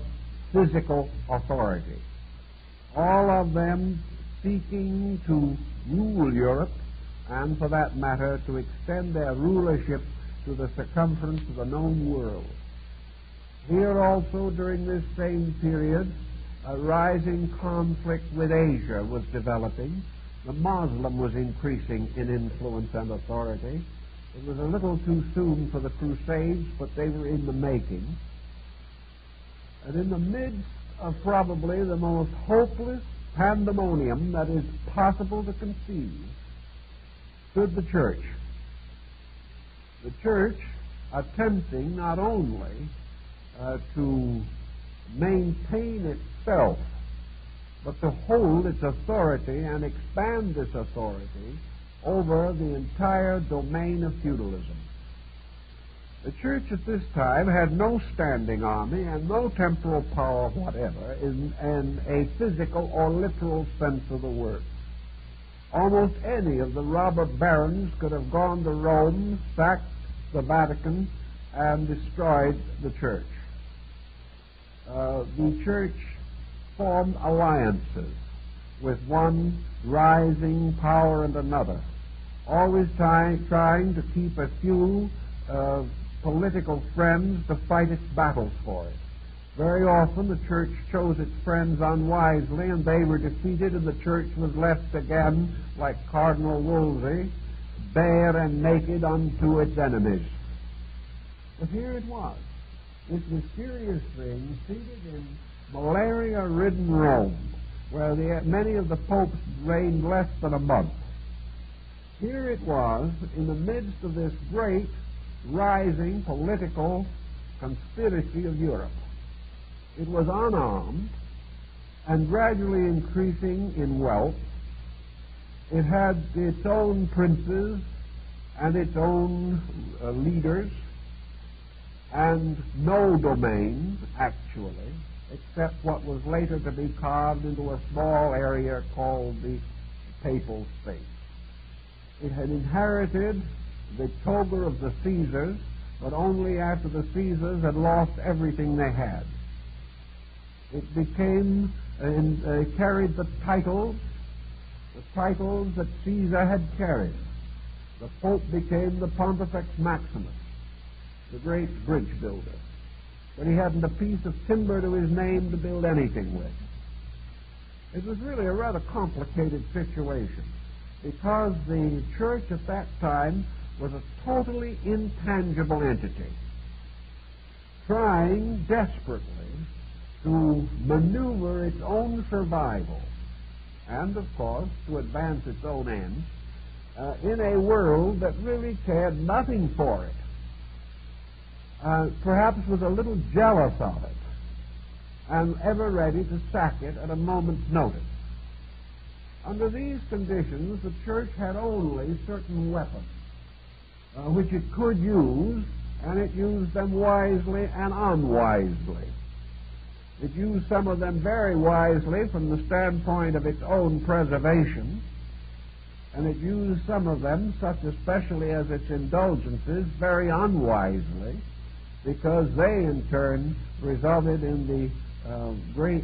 A: physical authority. All of them seeking to rule Europe, and for that matter, to extend their rulership to the circumference of the known world. Here also, during this same period, a rising conflict with Asia was developing. The Moslem was increasing in influence and authority. It was a little too soon for the Crusades, but they were in the making. And in the midst of probably the most hopeless pandemonium that is possible to conceive stood the church. The church attempting not only to maintain itself, but to hold its authority and expand this authority over the entire domain of feudalism. The church at this time had no standing army and no temporal power whatever in a physical or literal sense of the word. Almost any of the robber barons could have gone to Rome, sacked the Vatican, and destroyed the church. The church formed alliances with one rising power and another, always trying to keep a few political friends to fight its battles for it. Very often the church chose its friends unwisely, and they were defeated, and the church was left again, like Cardinal Wolsey, bare and naked unto its enemies. But here it was, this mysterious thing, seated in malaria-ridden Rome, where many of the popes reigned less than a month. Here it was, in the midst of this great rising political conspiracy of Europe. It was unarmed and gradually increasing in wealth. It had its own princes and its own leaders, and no domain, actually, except what was later to be carved into a small area called the Papal State. It had inherited the toga of the Caesars, but only after the Caesars had lost everything they had. It became, carried the titles that Caesar had carried. The Pope became the Pontifex Maximus, the great bridge builder. But he hadn't a piece of timber to his name to build anything with. It was really a rather complicated situation, because the church at that time was a totally intangible entity, trying desperately to maneuver its own survival and, of course, to advance its own ends in a world that really cared nothing for it, perhaps was a little jealous of it, and ever ready to sack it at a moment's notice. Under these conditions, the church had only certain weapons which it could use, and it used them wisely and unwisely. It used some of them very wisely from the standpoint of its own preservation, and it used some of them, such especially as its indulgences, very unwisely, because they in turn resulted in the great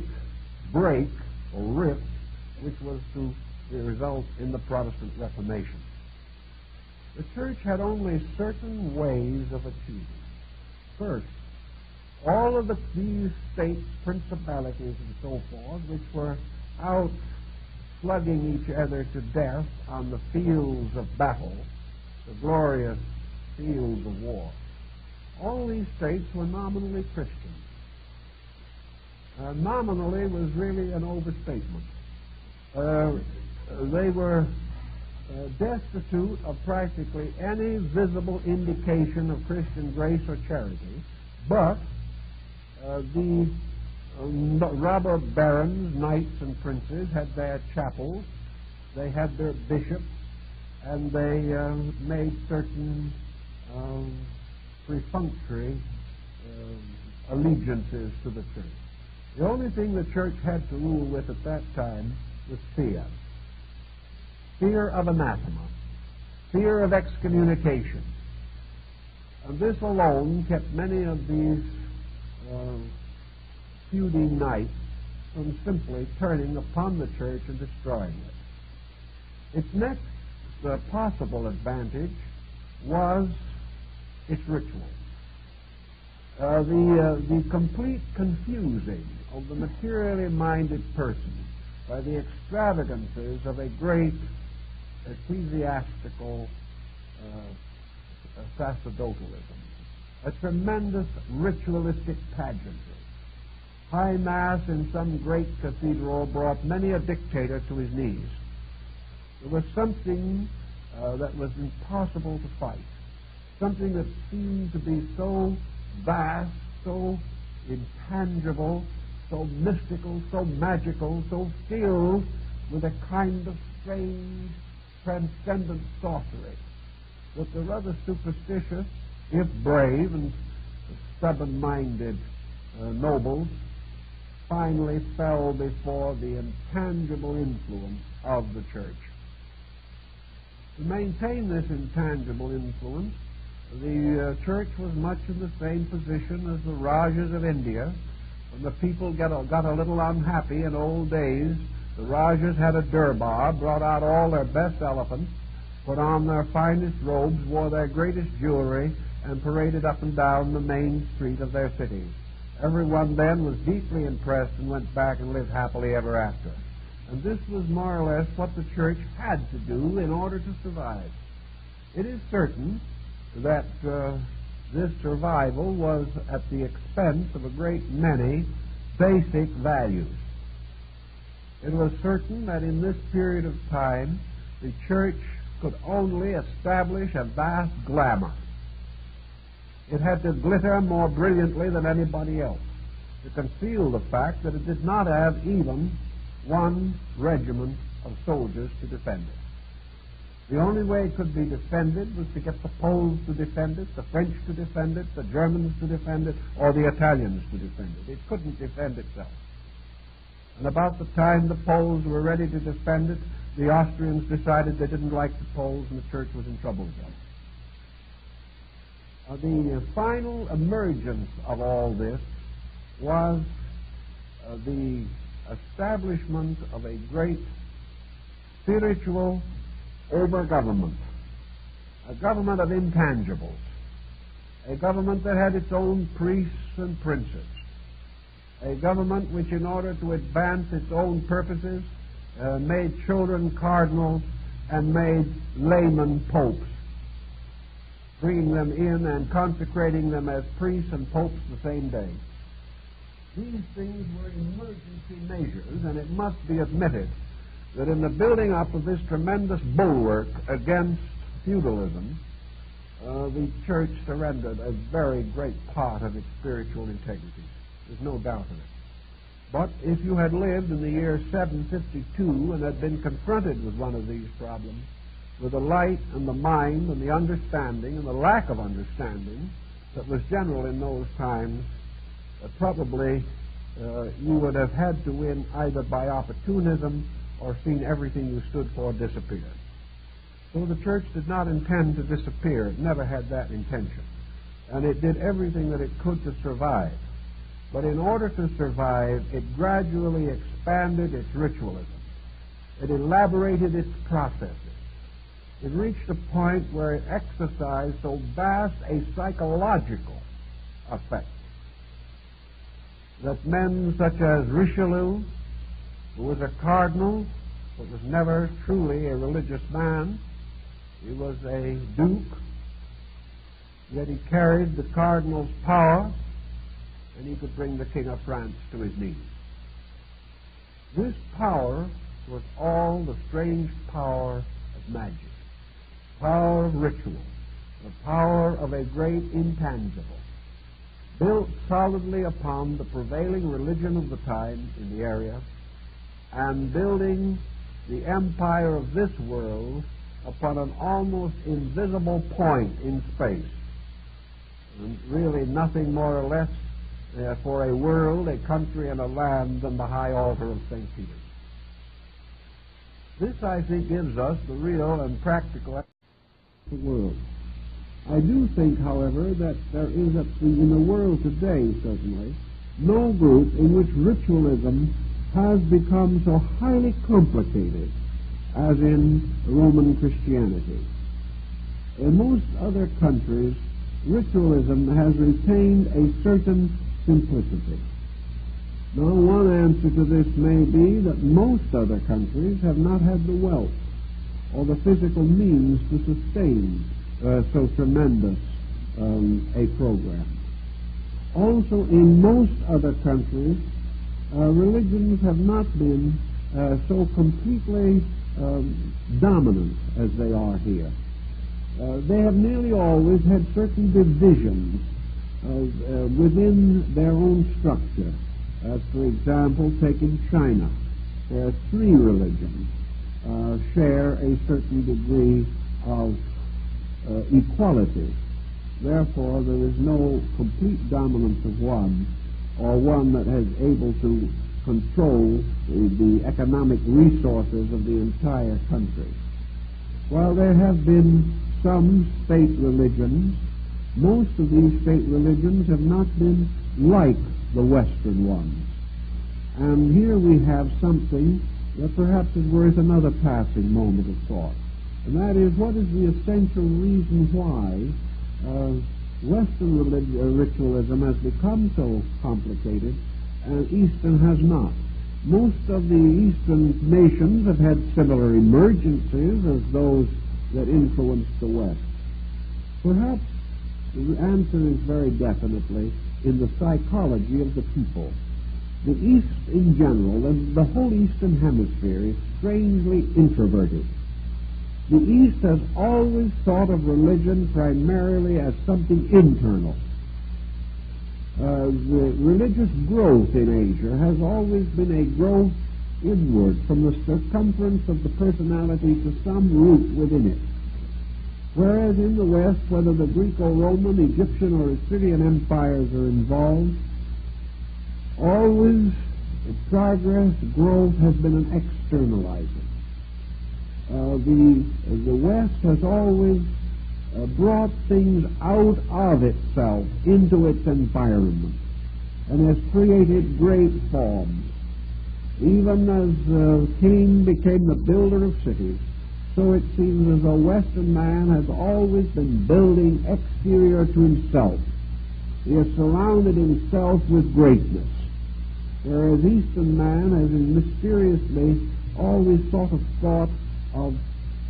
A: break or rift which was to result in the Protestant Reformation. The church had only certain ways of achieving. First, all of these states, principalities, and so forth, which were out slugging each other to death on the fields of battle, the glorious fields of war, all these states were nominally Christian. Nominally was really an overstatement. They were destitute of practically any visible indication of Christian grace or charity, but the robber barons, knights, and princes had their chapels, they had their bishops, and they made certain perfunctory allegiances to the church. The only thing the church had to rule with at that time was fear. Fear of anathema, fear of excommunication. And this alone kept many of these feuding knights from simply turning upon the church and destroying it. Its next possible advantage was its ritual. The complete confusing of the materially minded person by the extravagances of a great ecclesiastical sacerdotalism, a tremendous ritualistic pageantry. High Mass in some great cathedral brought many a dictator to his knees. There was something that was impossible to fight, something that seemed to be so vast, so intangible, so mystical, so magical, so filled with a kind of strange, transcendent sorcery, that the rather superstitious, if brave and stubborn-minded nobles finally fell before the intangible influence of the church. To maintain this intangible influence, the church was much in the same position as the Rajas of India. When the people got a little unhappy in old days, the Rajas had a durbar, brought out all their best elephants, put on their finest robes, wore their greatest jewelry, and paraded up and down the main street of their cities. Everyone then was deeply impressed and went back and lived happily ever after. And this was more or less what the church had to do in order to survive. It is certain that this survival was at the expense of a great many basic values. It was certain that in this period of time the church could only establish a vast glamour. It had to glitter more brilliantly than anybody else to conceal the fact that it did not have even one regiment of soldiers to defend it. The only way it could be defended was to get the Poles to defend it, the French to defend it, the Germans to defend it, or the Italians to defend it. It couldn't defend itself. And about the time the Poles were ready to defend it, the Austrians decided they didn't like the Poles and the church was in trouble again. The final emergence of all this was the establishment of a great spiritual over-government, a government of intangibles, a government that had its own priests and princes, a government which, in order to advance its own purposes, made children cardinals and made laymen popes, bringing them in and consecrating them as priests and popes the same day. These things were emergency measures, and it must be admitted that in the building up of this tremendous bulwark against feudalism, the church surrendered a very great part of its spiritual integrity. There's no doubt in it. But if you had lived in the year 752 and had been confronted with one of these problems, with the light and the mind and the understanding and the lack of understanding that was general in those times, probably you would have had to win either by opportunism or seen everything you stood for disappear. So the church did not intend to disappear. It never had that intention. And it did everything that it could to survive. But in order to survive, it gradually expanded its ritualism. It elaborated its processes. It reached a point where it exercised so vast a psychological effect that men such as Richelieu, who was a cardinal but was never truly a religious man, he was a duke, yet he carried the cardinal's power, and he could bring the King of France to his knees. This power was all the strange power of magic, power of ritual, the power of a great intangible, built solidly upon the prevailing religion of the time in the area, and building the empire of this world upon an almost invisible point in space, and really nothing more or less for a world, a country, and a land than the high altar of St. Peter. This, I think, gives us the real and practical world. I do think, however, that there is, in the world today, certainly, no group in which ritualism has become so highly complicated as in Roman Christianity. In most other countries, ritualism has retained a certain simplicity. Now, one answer to this may be that most other countries have not had the wealth or the physical means to sustain so tremendous a program. Also, in most other countries, religions have not been so completely dominant as they are here. They have nearly always had certain divisions within their own structure. For example, taking China, where three religions share a certain degree of equality. Therefore, there is no complete dominance of one, or one that has able to control the economic resources of the entire country. While there have been some state religions, most of these state religions have not been like the Western ones. And here we have something that perhaps is worth another passing moment of thought. And that is, what is the essential reason why Western ritualism has become so complicated and Eastern has not? Most of the Eastern nations have had similar emergencies as those that influenced the West. Perhaps the answer is very definitely in the psychology of the people. The East in general, and the whole Eastern Hemisphere, is strangely introverted. The East has always thought of religion primarily as something internal. The religious growth in Asia has always been a growth inward, from the circumference of the personality to some root within it. Whereas in the West, whether the Greco-Roman, Egyptian, or Assyrian empires are involved, always progress, growth has been an externalizer. The West has always brought things out of itself into its environment and has created great forms. Even as Cain became the builder of cities, so it seems as though Western man has always been building exterior to himself. He has surrounded himself with greatness, whereas Eastern man has mysteriously always sort of thought of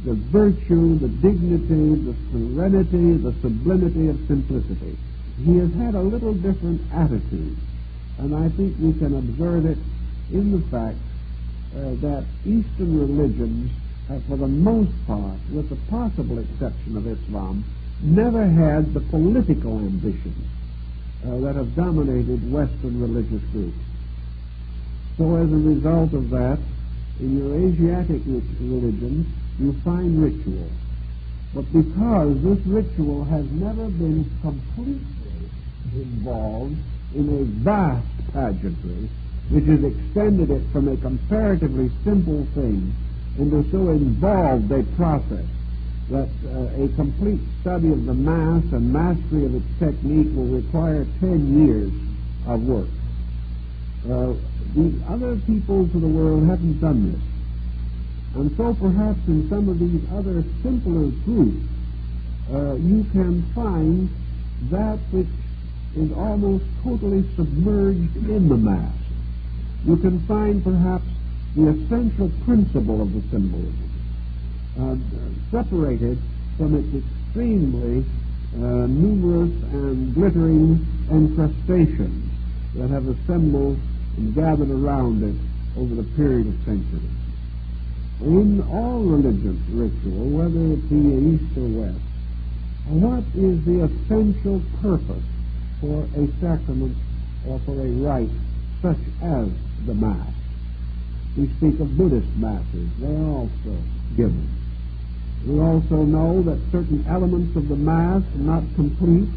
A: the virtue, the dignity, the serenity, the sublimity of simplicity. He has had a little different attitude, and I think we can observe it in the fact that Eastern religions have, for the most part, with the possible exception of Islam, never had the political ambitions that have dominated Western religious groups. So as a result of that, in your Asiatic religions, you find ritual. But because this ritual has never been completely involved in a vast pageantry, which has extended it from a comparatively simple thing into so involved a process that a complete study of the Mass and mastery of its technique will require 10 years of work. The other peoples of the world haven't done this. And so perhaps in some of these other simpler groups, you can find that which is almost totally submerged in the Mass. You can find perhaps the essential principle of the symbolism, separated from its extremely numerous and glittering encrustations that have assembled and gathered around it over the period of centuries. In all religious ritual, whether it be East or West, what is the essential purpose for a sacrament or for a rite such as the Mass? We speak of Buddhist Masses. They are also given. We also know that certain elements of the Mass, not complete,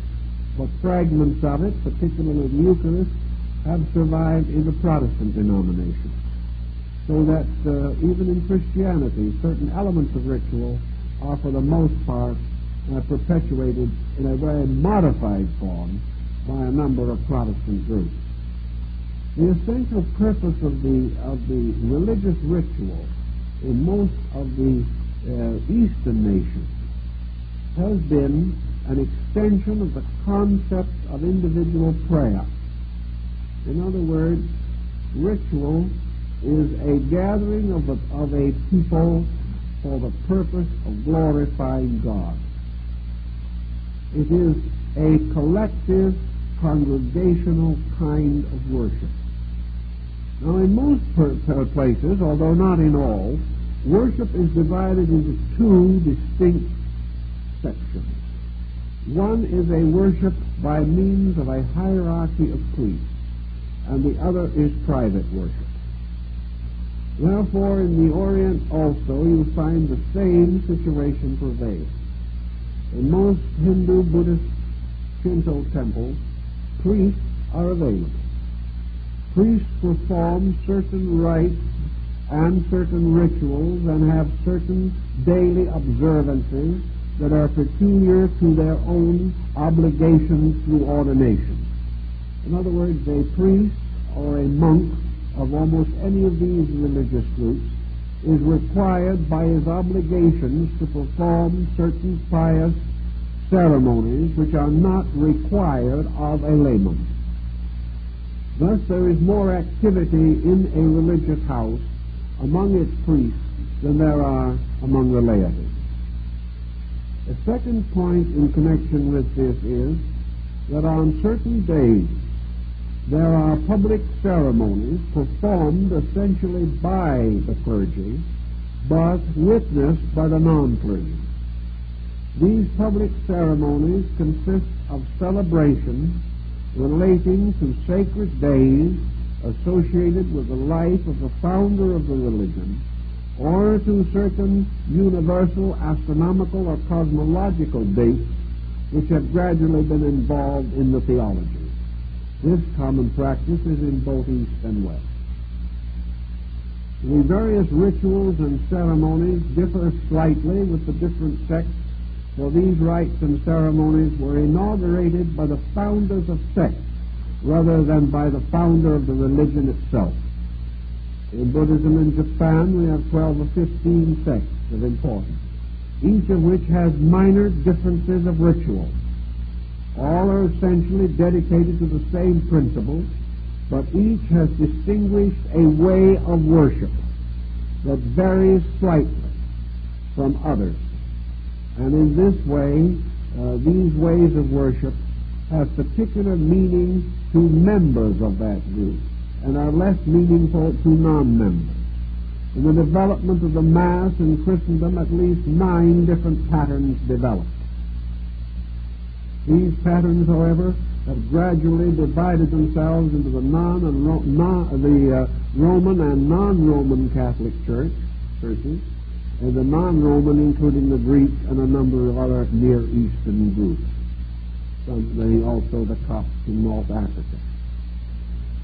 A: but fragments of it, particularly the Eucharist, have survived in the Protestant denominations. So that even in Christianity, certain elements of ritual are for the most part perpetuated in a very modified form by a number of Protestant groups. The essential purpose of the religious ritual in most of the Eastern nations has been an extension of the concept of individual prayer. In other words, ritual is a gathering of a people for the purpose of glorifying God. It is a collective, congregational kind of worship. Now, in most places, although not in all, worship is divided into two distinct sections. One is a worship by means of a hierarchy of priests, and the other is private worship. Therefore, in the Orient also, you find the same situation prevail. In most Hindu, Buddhist, Shinto temples, priests are available. Priests perform certain rites and certain rituals and have certain daily observances that are peculiar to their own obligations through ordination. In other words, a priest or a monk of almost any of these religious groups is required by his obligations to perform certain pious ceremonies which are not required of a layman. Thus, there is more activity in a religious house among its priests than there are among the laity. The second point in connection with this is that on certain days there are public ceremonies performed essentially by the clergy, but witnessed by the non-clergy. These public ceremonies consist of celebrations relating to sacred days associated with the life of the founder of the religion, or to certain universal astronomical or cosmological dates which have gradually been involved in the theology. This common practice is in both East and West. The various rituals and ceremonies differ slightly with the different sects, for these rites and ceremonies were inaugurated by the founders of sects rather than by the founder of the religion itself. In Buddhism in Japan, we have 12 or 15 sects of importance, each of which has minor differences of ritual. All are essentially dedicated to the same principle, but each has distinguished a way of worship that varies slightly from others. And in this way, these ways of worship have particular meaning to members of that group and are less meaningful to non-members. In the development of the Mass in Christendom, at least 9 different patterns developed. These patterns, however, have gradually divided themselves into the Roman and non-Roman Catholic churches, and the non-Roman, including the Greek and a number of other Near Eastern groups. Also the Copts in North Africa.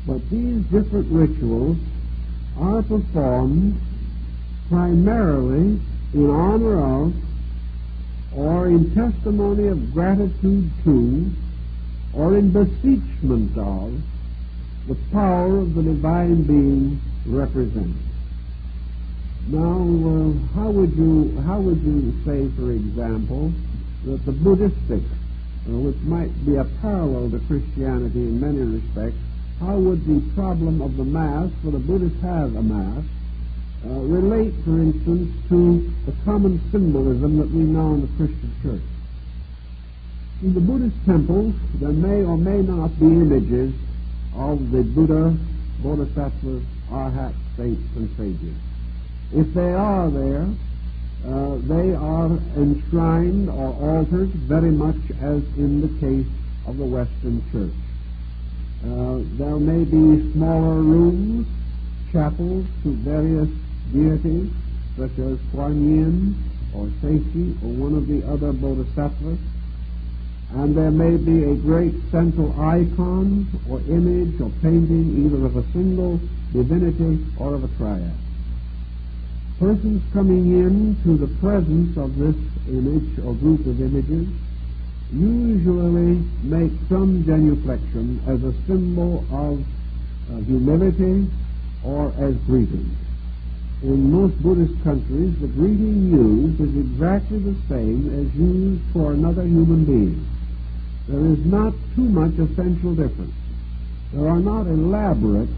A: But these different rituals are performed primarily in honor of or in testimony of gratitude to or in beseechment of the power of the divine being represented. Now, how would you say, for example, that the Buddhistic, which might be a parallel to Christianity in many respects, how would the problem of the Mass, for the Buddhists have a Mass, relate, for instance, to the common symbolism that we know in the Christian Church? In the Buddhist temples, there may or may not be images of the Buddha, Bodhisattvas, Arhats, saints, and sages. If they are there, they are enshrined or altered very much as in the case of the Western Church. There may be smaller rooms, chapels to various deities, such as Kuan Yin or Seishi or one of the other bodhisattvas, and there may be a great central icon or image or painting either of a single divinity or of a triad. Persons coming in to the presence of this image or group of images usually make some genuflection as a symbol of humility or as greeting. In most Buddhist countries, the greeting used is exactly the same as used for another human being. There is not too much essential difference. There are not elaborate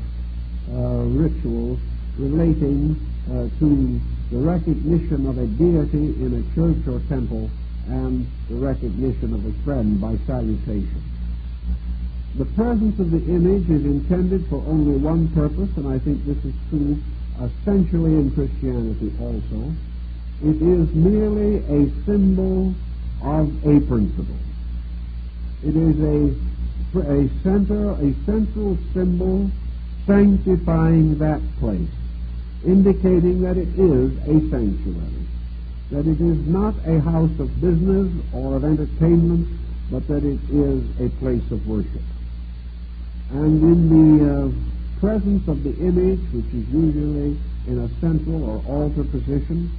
A: rituals relating to the recognition of a deity in a church or temple and the recognition of a friend by salutation. The presence of the image is intended for only one purpose, and I think this is true essentially in Christianity also. It is merely a symbol of a principle. It is a central symbol sanctifying that place, indicating that it is a sanctuary, that it is not a house of business or of entertainment, but that it is a place of worship. And in the presence of the image, which is usually in a central or altar position,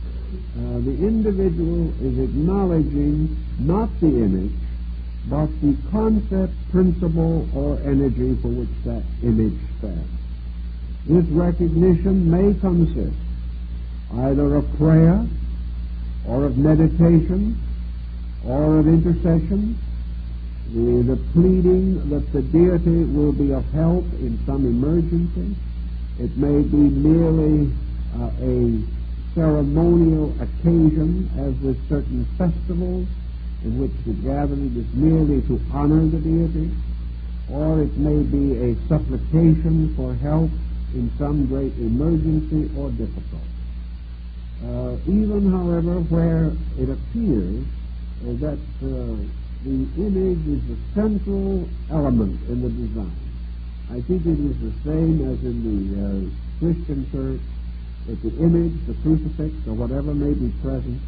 A: the individual is acknowledging not the image, but the concept, principle, or energy for which that image stands. This recognition may consist either of prayer, or of meditation, or of intercession, the pleading that the deity will be of help in some emergency. It may be merely a ceremonial occasion, as with certain festivals, in which the gathering is merely to honor the deity, or it may be a supplication for help in some great emergency or difficulty. Even, however, where it appears that the image is the central element in the design, I think it is the same as in the Christian church, that the image, the crucifix, or whatever may be present,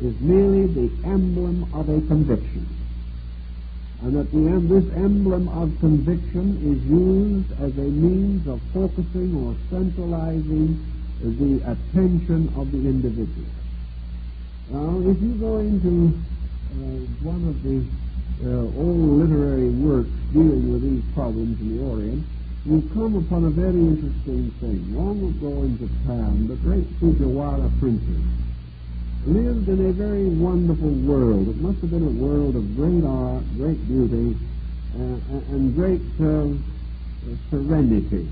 A: is merely the emblem of a conviction. And that this emblem of conviction is used as a means of focusing or centralizing the attention of the individual. Now, if you go into one of the old literary works dealing with these problems in the Orient, you'll come upon a very interesting thing. Long ago in Japan, the great Fujiwara princes lived in a very wonderful world. It must have been a world of great art, great beauty, and great serenity.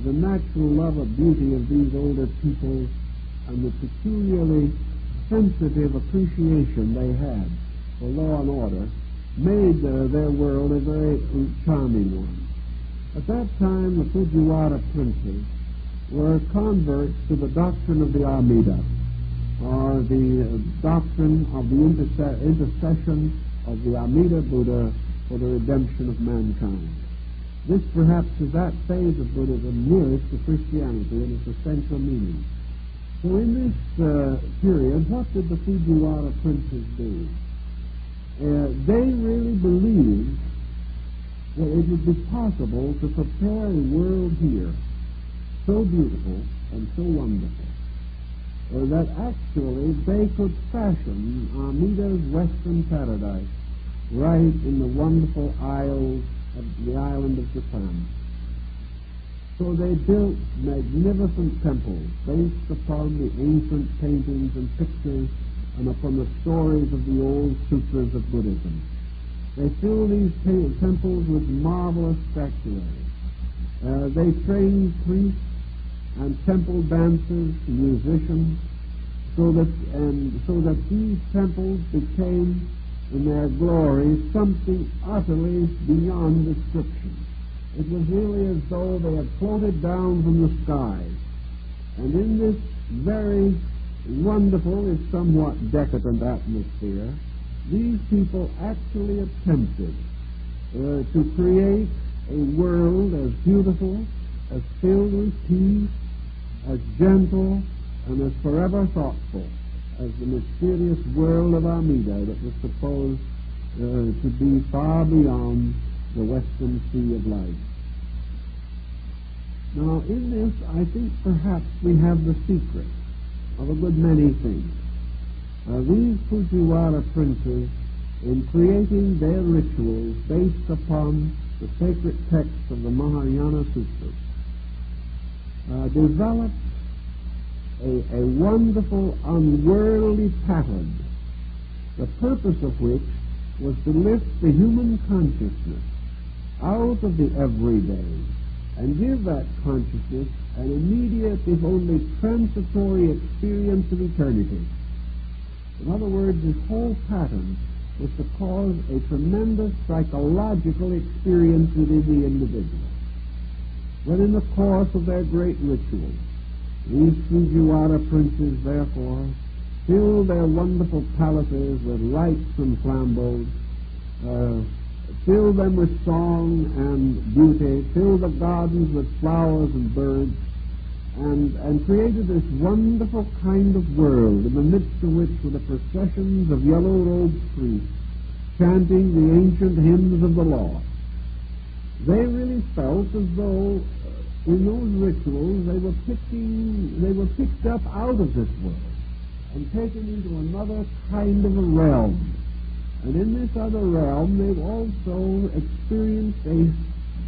A: The natural love of beauty of these older people and the peculiarly sensitive appreciation they had for law and order made their world a very charming one. At that time, the Fujiwara princes were converts to the doctrine of the Amida, or the doctrine of the intercession of the Amida Buddha for the redemption of mankind. This perhaps is that phase of Buddhism nearest to Christianity in its essential meaning. So in this period, what did the Fujiwara princes do? They really believed that it would be possible to prepare a world here so beautiful and so wonderful that actually they could fashion Amida's Western paradise right in the wonderful isles of the island of Japan. So they built magnificent temples based upon the ancient paintings and pictures and upon the stories of the old sutras of Buddhism. They filled these temples with marvelous statuary. They trained priests and temple dancers, musicians, so that these temples became, in their glory, something utterly beyond description. It was really as though they had floated down from the skies. And in this very wonderful, if somewhat decadent atmosphere, these people actually attempted to create a world as beautiful, as filled with peace, as gentle, and as forever thoughtful as the mysterious world of Amida that was supposed to be far beyond the western sea of light. Now, in this, I think perhaps we have the secret of a good many things. These Fujiwara princes, in creating their rituals based upon the sacred texts of the Mahayana Sutras, developed a wonderful, unworldly pattern, the purpose of which was to lift the human consciousness out of the everyday and give that consciousness an immediate, if only transitory, experience of eternity. In other words, this whole pattern was to cause a tremendous psychological experience within the individual. When in the course of their great ritual, these Fujiwara princes, therefore, filled their wonderful palaces with lights and flambeaux, filled them with song and beauty, filled the gardens with flowers and birds, and created this wonderful kind of world in the midst of which were the processions of yellow-robed priests chanting the ancient hymns of the law. They really felt as though in those rituals they were picked up out of this world and taken into another kind of a realm. And in this other realm they've also experienced a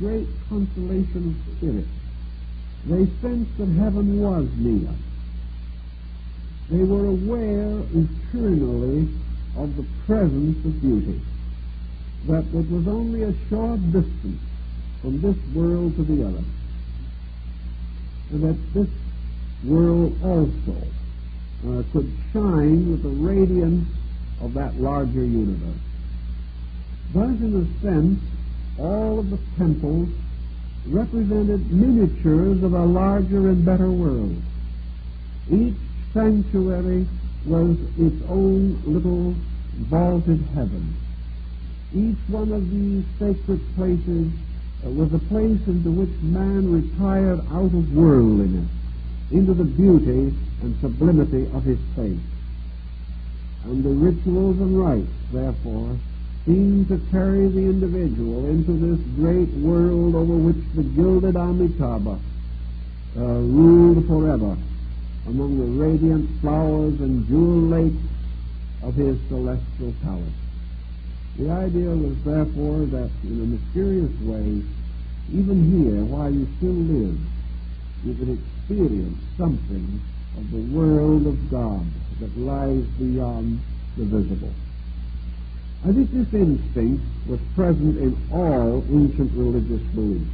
A: great consolation of spirit. They sensed that heaven was near. They were aware eternally of the presence of beauty, that it was only a short distance from this world to the other, and that this world also could shine with the radiance of that larger universe. Thus, in a sense, all of the temples represented miniatures of a larger and better world. Each sanctuary was its own little vaulted heaven. Each one of these sacred places was a place into which man retired out of worldliness, into the beauty and sublimity of his faith. And the rituals and rites, therefore, seem to carry the individual into this great world over which the gilded Amitabha ruled forever among the radiant flowers and jewel lakes of his celestial palace. The idea was therefore that in a mysterious way, even here, while you still live, you could experience something of the world of God that lies beyond the visible. I think this instinct was present in all ancient religious beliefs.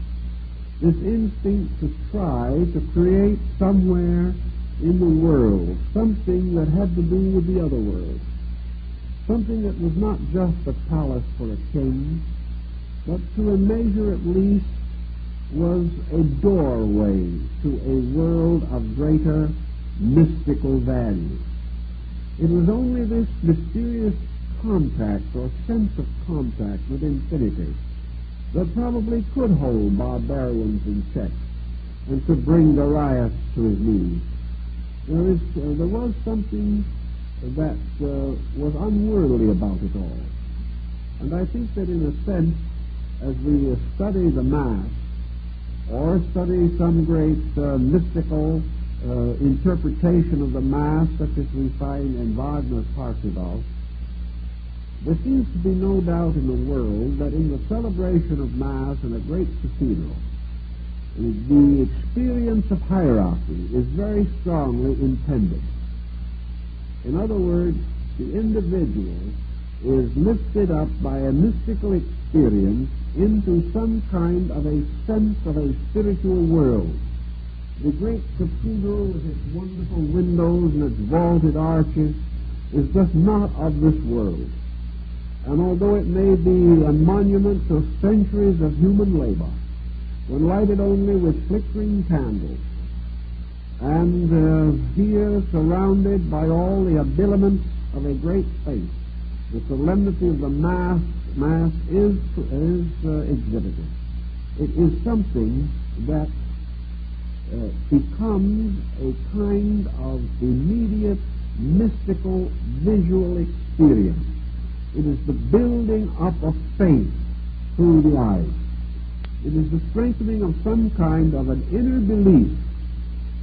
A: This instinct to try to create somewhere in the world something that had to do with the other world, something that was not just a palace for a king, but to a measure at least was a doorway to a world of greater mystical value. It was only this mysterious contact or sense of contact with infinity that probably could hold barbarians in check and could bring Darius to his knees. There was something that was unworldly about it all. And I think that in a sense, as we study the Mass, or study some great mystical interpretation of the Mass, such as we find in Wagner's Parsifal, there seems to be no doubt in the world that in the celebration of Mass in a great cathedral, the experience of hierarchy is very strongly intended. In other words, the individual is lifted up by a mystical experience into some kind of a sense of a spiritual world. The great cathedral with its wonderful windows and its vaulted arches is just not of this world. And although it may be a monument to centuries of human labor, when lighted only with flickering candles, and here surrounded by all the habiliments of a great faith, the solemnity of the Mass is exhibited. It is something that becomes a kind of immediate mystical visual experience. It is the building up of faith through the eyes. It is the strengthening of some kind of an inner belief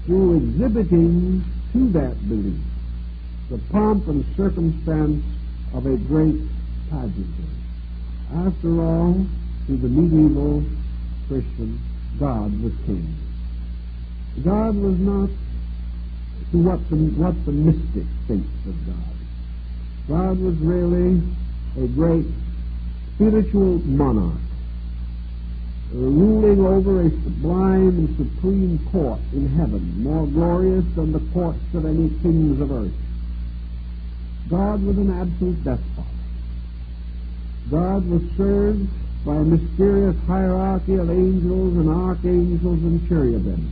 A: through exhibiting to that belief the pomp and circumstance of a great pageantry. After all, to the medieval Christian, God was king. God was not to what the mystic thinks of God. God was really a great spiritual monarch, ruling over a sublime and supreme court in heaven, more glorious than the courts of any kings of earth. God was an absolute despot. God was served by a mysterious hierarchy of angels and archangels and cherubim,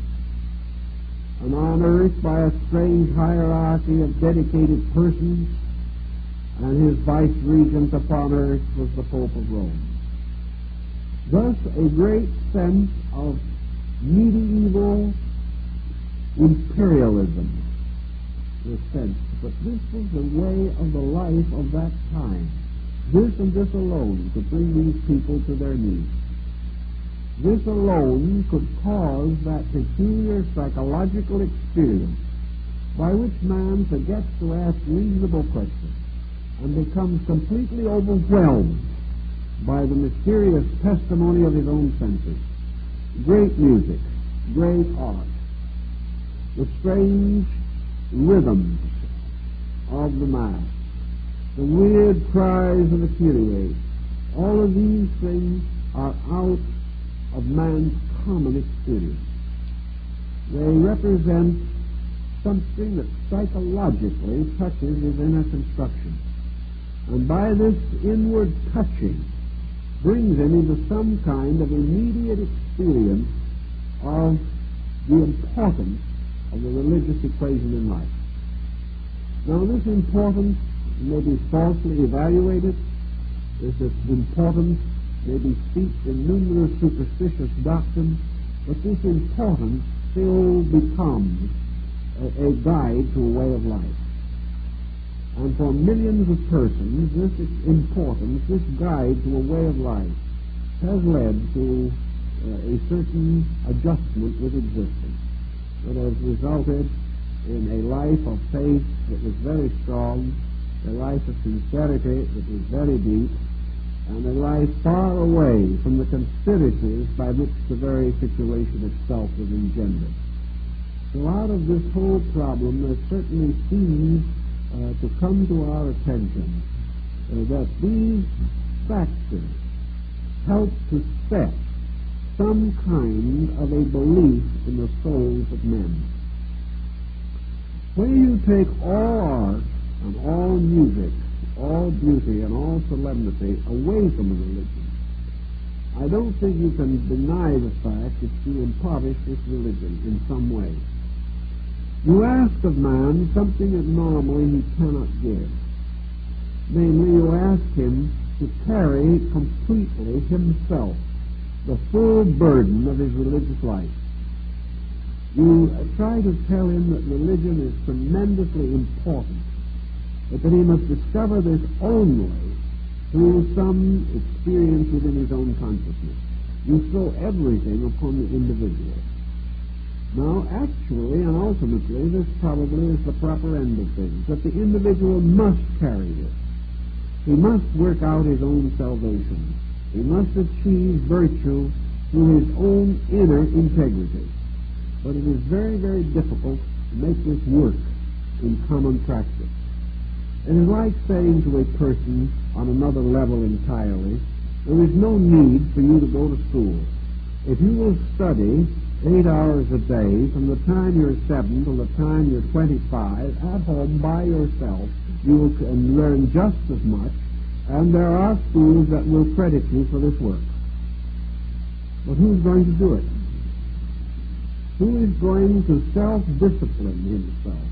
A: and on earth by a strange hierarchy of dedicated persons, and his vice-regent upon earth was the Pope of Rome. Thus, a great sense of medieval imperialism was sensed, but this was the way of the life of that time. This and this alone could bring these people to their knees. This alone could cause that peculiar psychological experience by which man forgets to ask reasonable questions and becomes completely overwhelmed by the mysterious testimony of his own senses. Great music, great art, the strange rhythms of the Mass, the weird cries of the Kyrie, all of these things are out of man's common experience. They represent something that psychologically touches his inner construction, and by this inward touching brings him into some kind of immediate experience of the importance of the religious equation in life. Now, this importance may be falsely evaluated. This importance may be steeped in numerous superstitious doctrines, but this importance still becomes a guide to a way of life. And for millions of persons, this importance, this guide to a way of life, has led to a certain adjustment with existence that has resulted in a life of faith that was very strong, a life of sincerity that was very deep, and a life far away from the conspiracies by which the very situation itself was engendered. So out of this whole problem, there certainly seems to come to our attention that these factors help to set some kind of a belief in the souls of men. When you take all art and all music, all beauty and all solemnity away from a religion, I don't think you can deny the fact that you impoverish this religion in some way. You ask of man something that normally he cannot give. Namely, you ask him to carry completely himself the full burden of his religious life. You try to tell him that religion is tremendously important, but that he must discover this only through some experience within his own consciousness. You throw everything upon the individual. Now, actually and ultimately, this probably is the proper end of things, that the individual must carry this. He must work out his own salvation. He must achieve virtue through his own inner integrity. But it is very, very difficult to make this work in common practice. It is like saying to a person on another level entirely, there is no need for you to go to school. If you will study 8 hours a day from the time you're 7 till the time you're 25, at home by yourself, you will learn just as much, and there are schools that will credit you for this work. But who's going to do it? Who is going to self-discipline himself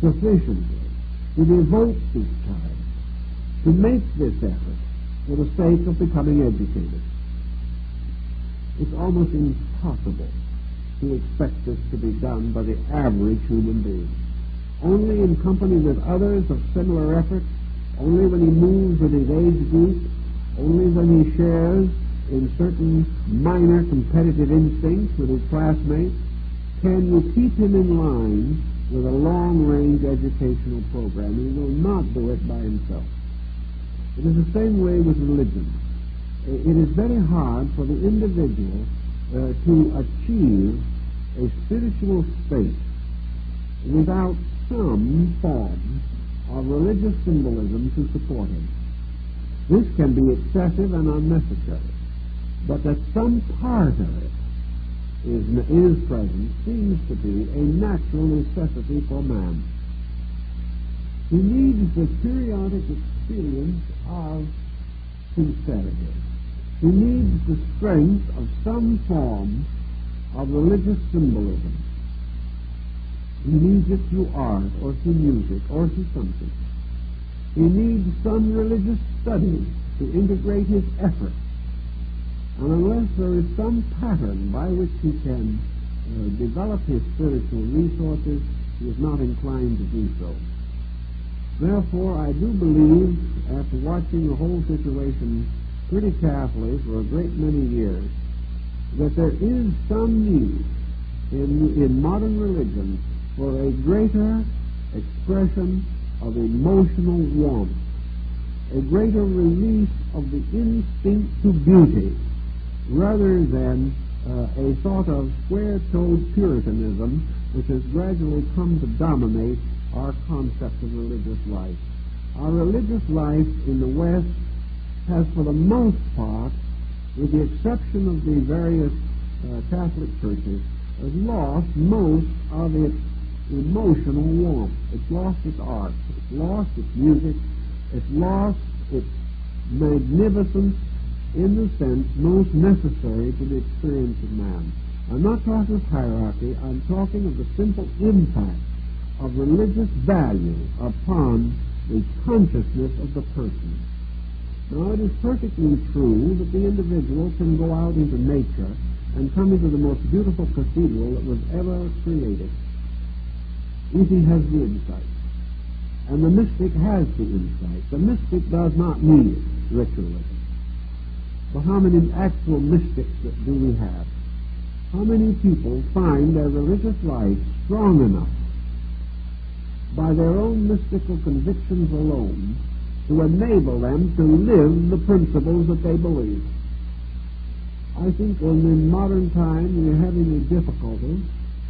A: sufficiently to devote this time, to make this effort for the sake of becoming educated? It's almost impossible to expect this to be done by the average human being. Only in company with others of similar effort, only when he moves with his age group, only when he shares in certain minor competitive instincts with his classmates, can you keep him in line with a long-range educational program. He will not do it by himself. It is the same way with religion. It is very hard for the individual to achieve a spiritual state without some form of religious symbolism to support him. This can be excessive and unnecessary, but that some part of it is present seems to be a natural necessity for man. He needs the periodic experience of sincerity. He needs the strength of some form of religious symbolism. He needs it through art or through music or through something. He needs some religious study to integrate his effort. And unless there is some pattern by which he can develop his spiritual resources, he is not inclined to do so. Therefore, I do believe, after watching the whole situation pretty carefully for a great many years, that there is some need in modern religion for a greater expression of emotional warmth, a greater release of the instinct to beauty, rather than a sort of square-toed Puritanism which has gradually come to dominate our concept of religious life. Our religious life in the West has, for the most part, with the exception of the various Catholic churches, has lost most of its emotional warmth. It's lost its art. It's lost its music. It's lost its magnificence in the sense most necessary to the experience of man. I'm not talking of hierarchy. I'm talking of the simple impact of religious value upon the consciousness of the person. Now, it is perfectly true that the individual can go out into nature and come into the most beautiful cathedral that was ever created if he has the insight. And the mystic has the insight. The mystic does not need ritualism. But how many actual mystics do we have? How many people find their religious life strong enough by their own mystical convictions alone to enable them to live the principles that they believe? I think in modern time we're having a difficulty,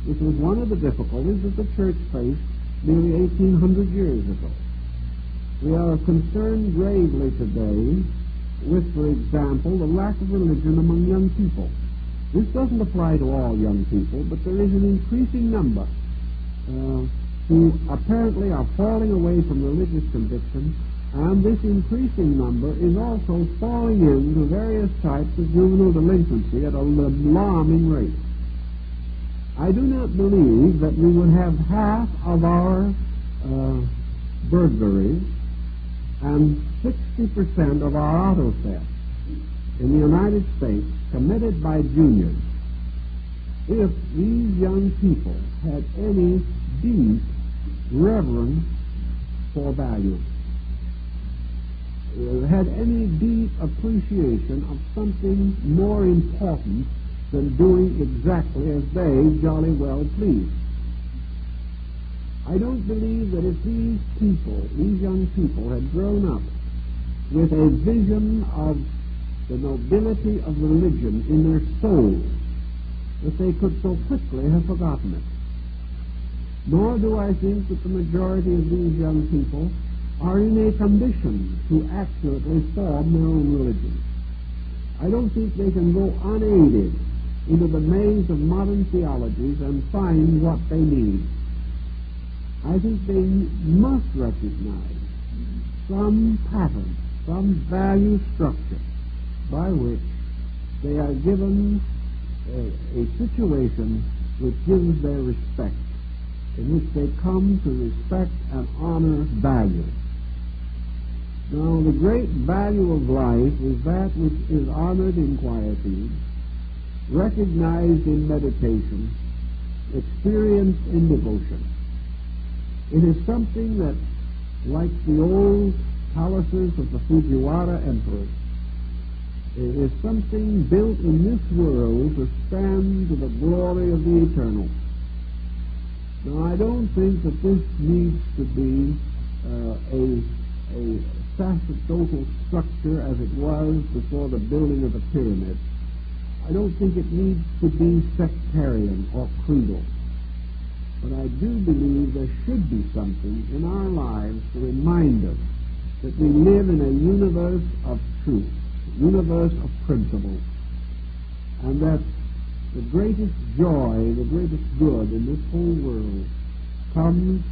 A: which was one of the difficulties that the church faced nearly 1,800 years ago. We are concerned gravely today with, for example, the lack of religion among young people. This doesn't apply to all young people, but there is an increasing number who apparently are falling away from religious conviction, and this increasing number is also falling into various types of juvenile delinquency at an alarming rate. I do not believe that we would have half of our burglaries and 60% of our auto thefts in the United States committed by juniors if these young people had any deep reverence for value, had any deep appreciation of something more important than doing exactly as they jolly well please. I don't believe that if these people, these young people, had grown up with a vision of the nobility of religion in their souls, that they could so quickly have forgotten it. Nor do I think that the majority of these young people are in a condition to accurately form their own religion. I don't think they can go unaided into the maze of modern theologies and find what they need. I think they must recognize some pattern, some value structure by which they are given a situation which gives their respect, in which they come to respect and honor value. Now, the great value of life is that which is honored in quietude, recognized in meditation, experienced in devotion. It is something that, like the old palaces of the Fujiwara emperors, it is something built in this world to stand to the glory of the eternal. Now, I don't think that this needs to be a sacerdotal structure as it was before the building of the pyramid. I don't think it needs to be sectarian or creedal. But I do believe there should be something in our lives to remind us that we live in a universe of truth, a universe of principle, and that the greatest joy, the greatest good in this whole world comes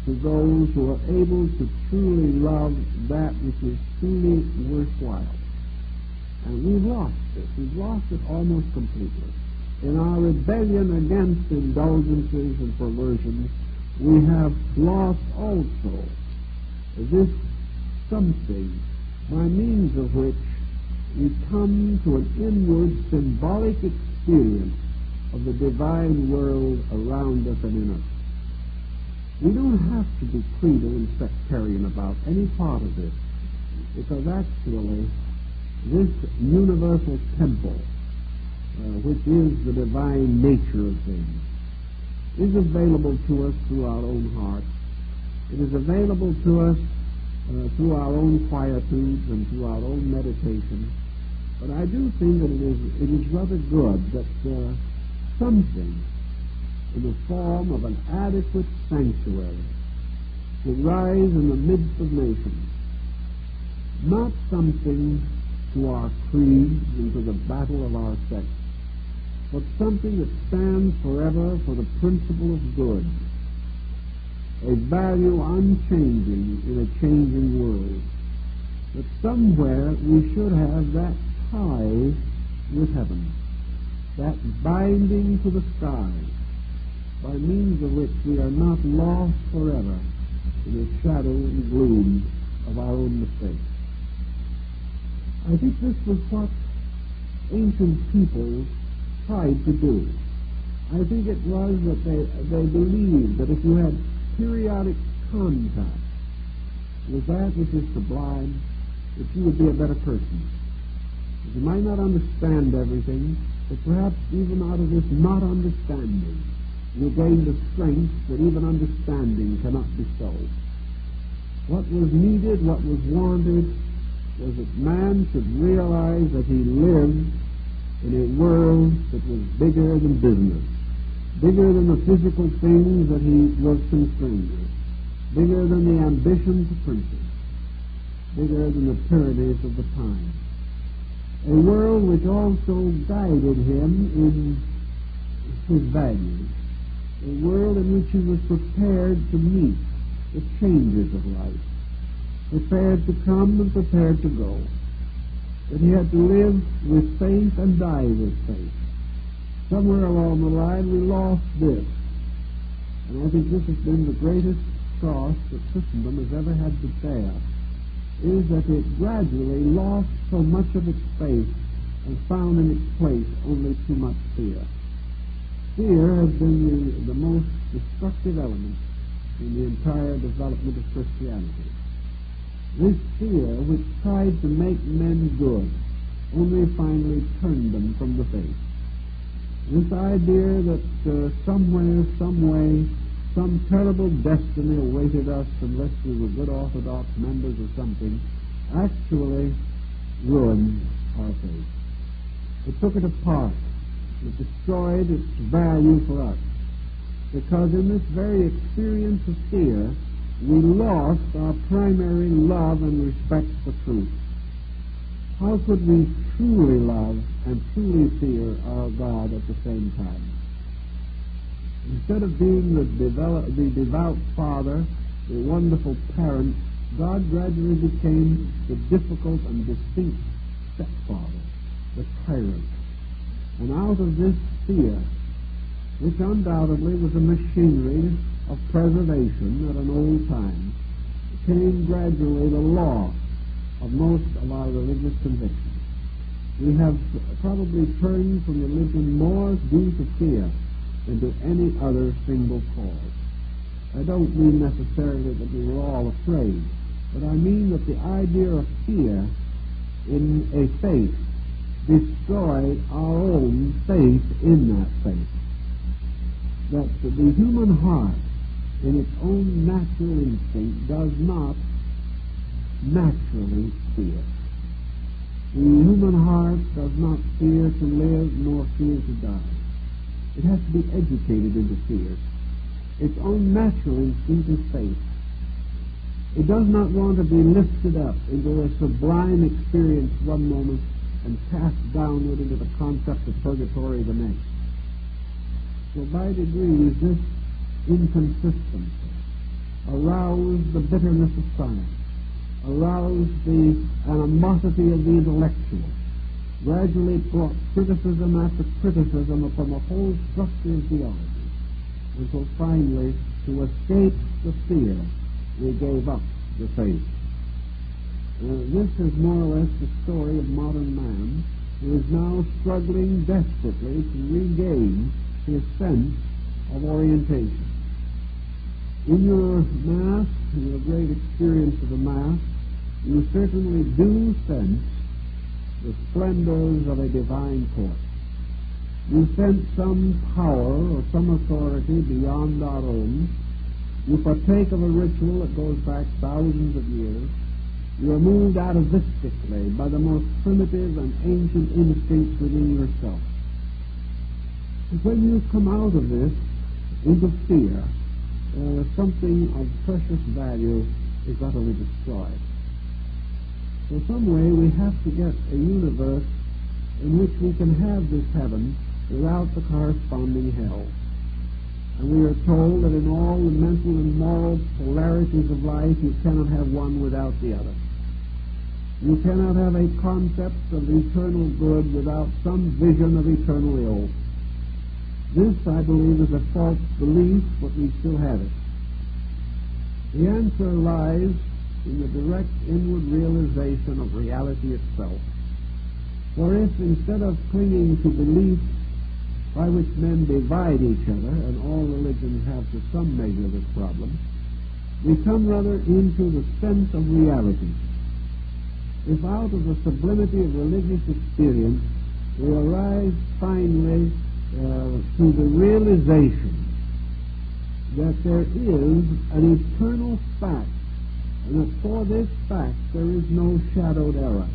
A: to those who are able to truly love that which is truly worthwhile. And we've lost it. We've lost it almost completely. In our rebellion against indulgences and perversions, we have lost also this something by means of which we come to an inward symbolic experience of the divine world around us and in us. We don't have to be creedal and sectarian about any part of this, because actually this universal temple, which is the divine nature of things, is available to us through our own hearts. It is available to us through our own quietudes and through our own meditation. But I do think that it is rather good that something in the form of an adequate sanctuary should rise in the midst of nations, not something to our creeds and to the battle of our sex, but something that stands forever for the principle of good, a value unchanging in a changing world, that somewhere we should have that tie with heaven, that binding to the sky, by means of which we are not lost forever in the shadow and gloom of our own mistakes. I think this was what ancient peoples tried to do. I think it was that they believed that if you had periodic contact with that which is sublime, that you would be a better person. That you might not understand everything, but perhaps even out of this not understanding, you gain the strength that even understanding cannot bestow. What was needed, what was wanted, was that man should realize that he lived in a world that was bigger than business, bigger than the physical things that he was concerned with, bigger than the ambitions of princes, bigger than the tyrannies of the time. A world which also guided him in his values, a world in which he was prepared to meet the changes of life, prepared to come and prepared to go, that he had to live with faith and die with faith. Somewhere along the line we lost this, and I think this has been the greatest cross that Christendom has ever had to bear, is that it gradually lost so much of its faith and found in its place only too much fear. Fear has been the most destructive element in the entire development of Christianity. This fear, which tried to make men good, only finally turned them from the faith. This idea that somewhere, some way, some terrible destiny awaited us unless we were good Orthodox members or something, actually ruined our faith. It took it apart. It destroyed its value for us. Because in this very experience of fear, we lost our primary love and respect for truth. How could we truly love and truly fear our God at the same time? Instead of being the devout father, the wonderful parent, God gradually became the difficult and distinct stepfather, the tyrant. And out of this fear, which undoubtedly was a machinery of preservation at an old time, came gradually the loss of most of our religious convictions. We have probably turned from religion more due to fear than to any other single cause. I don't mean necessarily that we were all afraid, but I mean that the idea of fear in a faith destroyed our own faith in that faith. That the human heart, in its own natural instinct, does not naturally fear. The human heart does not fear to live nor fear to die. It has to be educated into fear. Its own natural instinct is faith. It does not want to be lifted up into a sublime experience one moment and cast downward into the concept of purgatory the next. So by degrees, this inconsistency aroused the bitterness of science, aroused the animosity of the intellectual, gradually brought criticism after criticism upon the whole structure of theology, until finally, to escape the fear, we gave up the faith. This is more or less the story of modern man, who is now struggling desperately to regain his sense of orientation. In your Mass, in your great experience of the Mass, you certainly do sense the splendors of a divine court. You sense some power or some authority beyond our own. You partake of a ritual that goes back thousands of years. You are moved atavistically by the most primitive and ancient instincts within yourself. And when you come out of this into fear, something of precious value is utterly destroyed. So some way we have to get a universe in which we can have this heaven without the corresponding hell. And we are told that in all the mental and moral polarities of life, you cannot have one without the other. You cannot have a concept of eternal good without some vision of eternal ill. This, I believe, is a false belief, but we still have it. The answer lies in the direct inward realization of reality itself. For if, instead of clinging to beliefs by which men divide each other, and all religions have to some measure this problem, we come rather into the sense of reality. If out of the sublimity of religious experience we arise finally to the realization that there is an eternal fact, and that for this fact there is no shadowed error,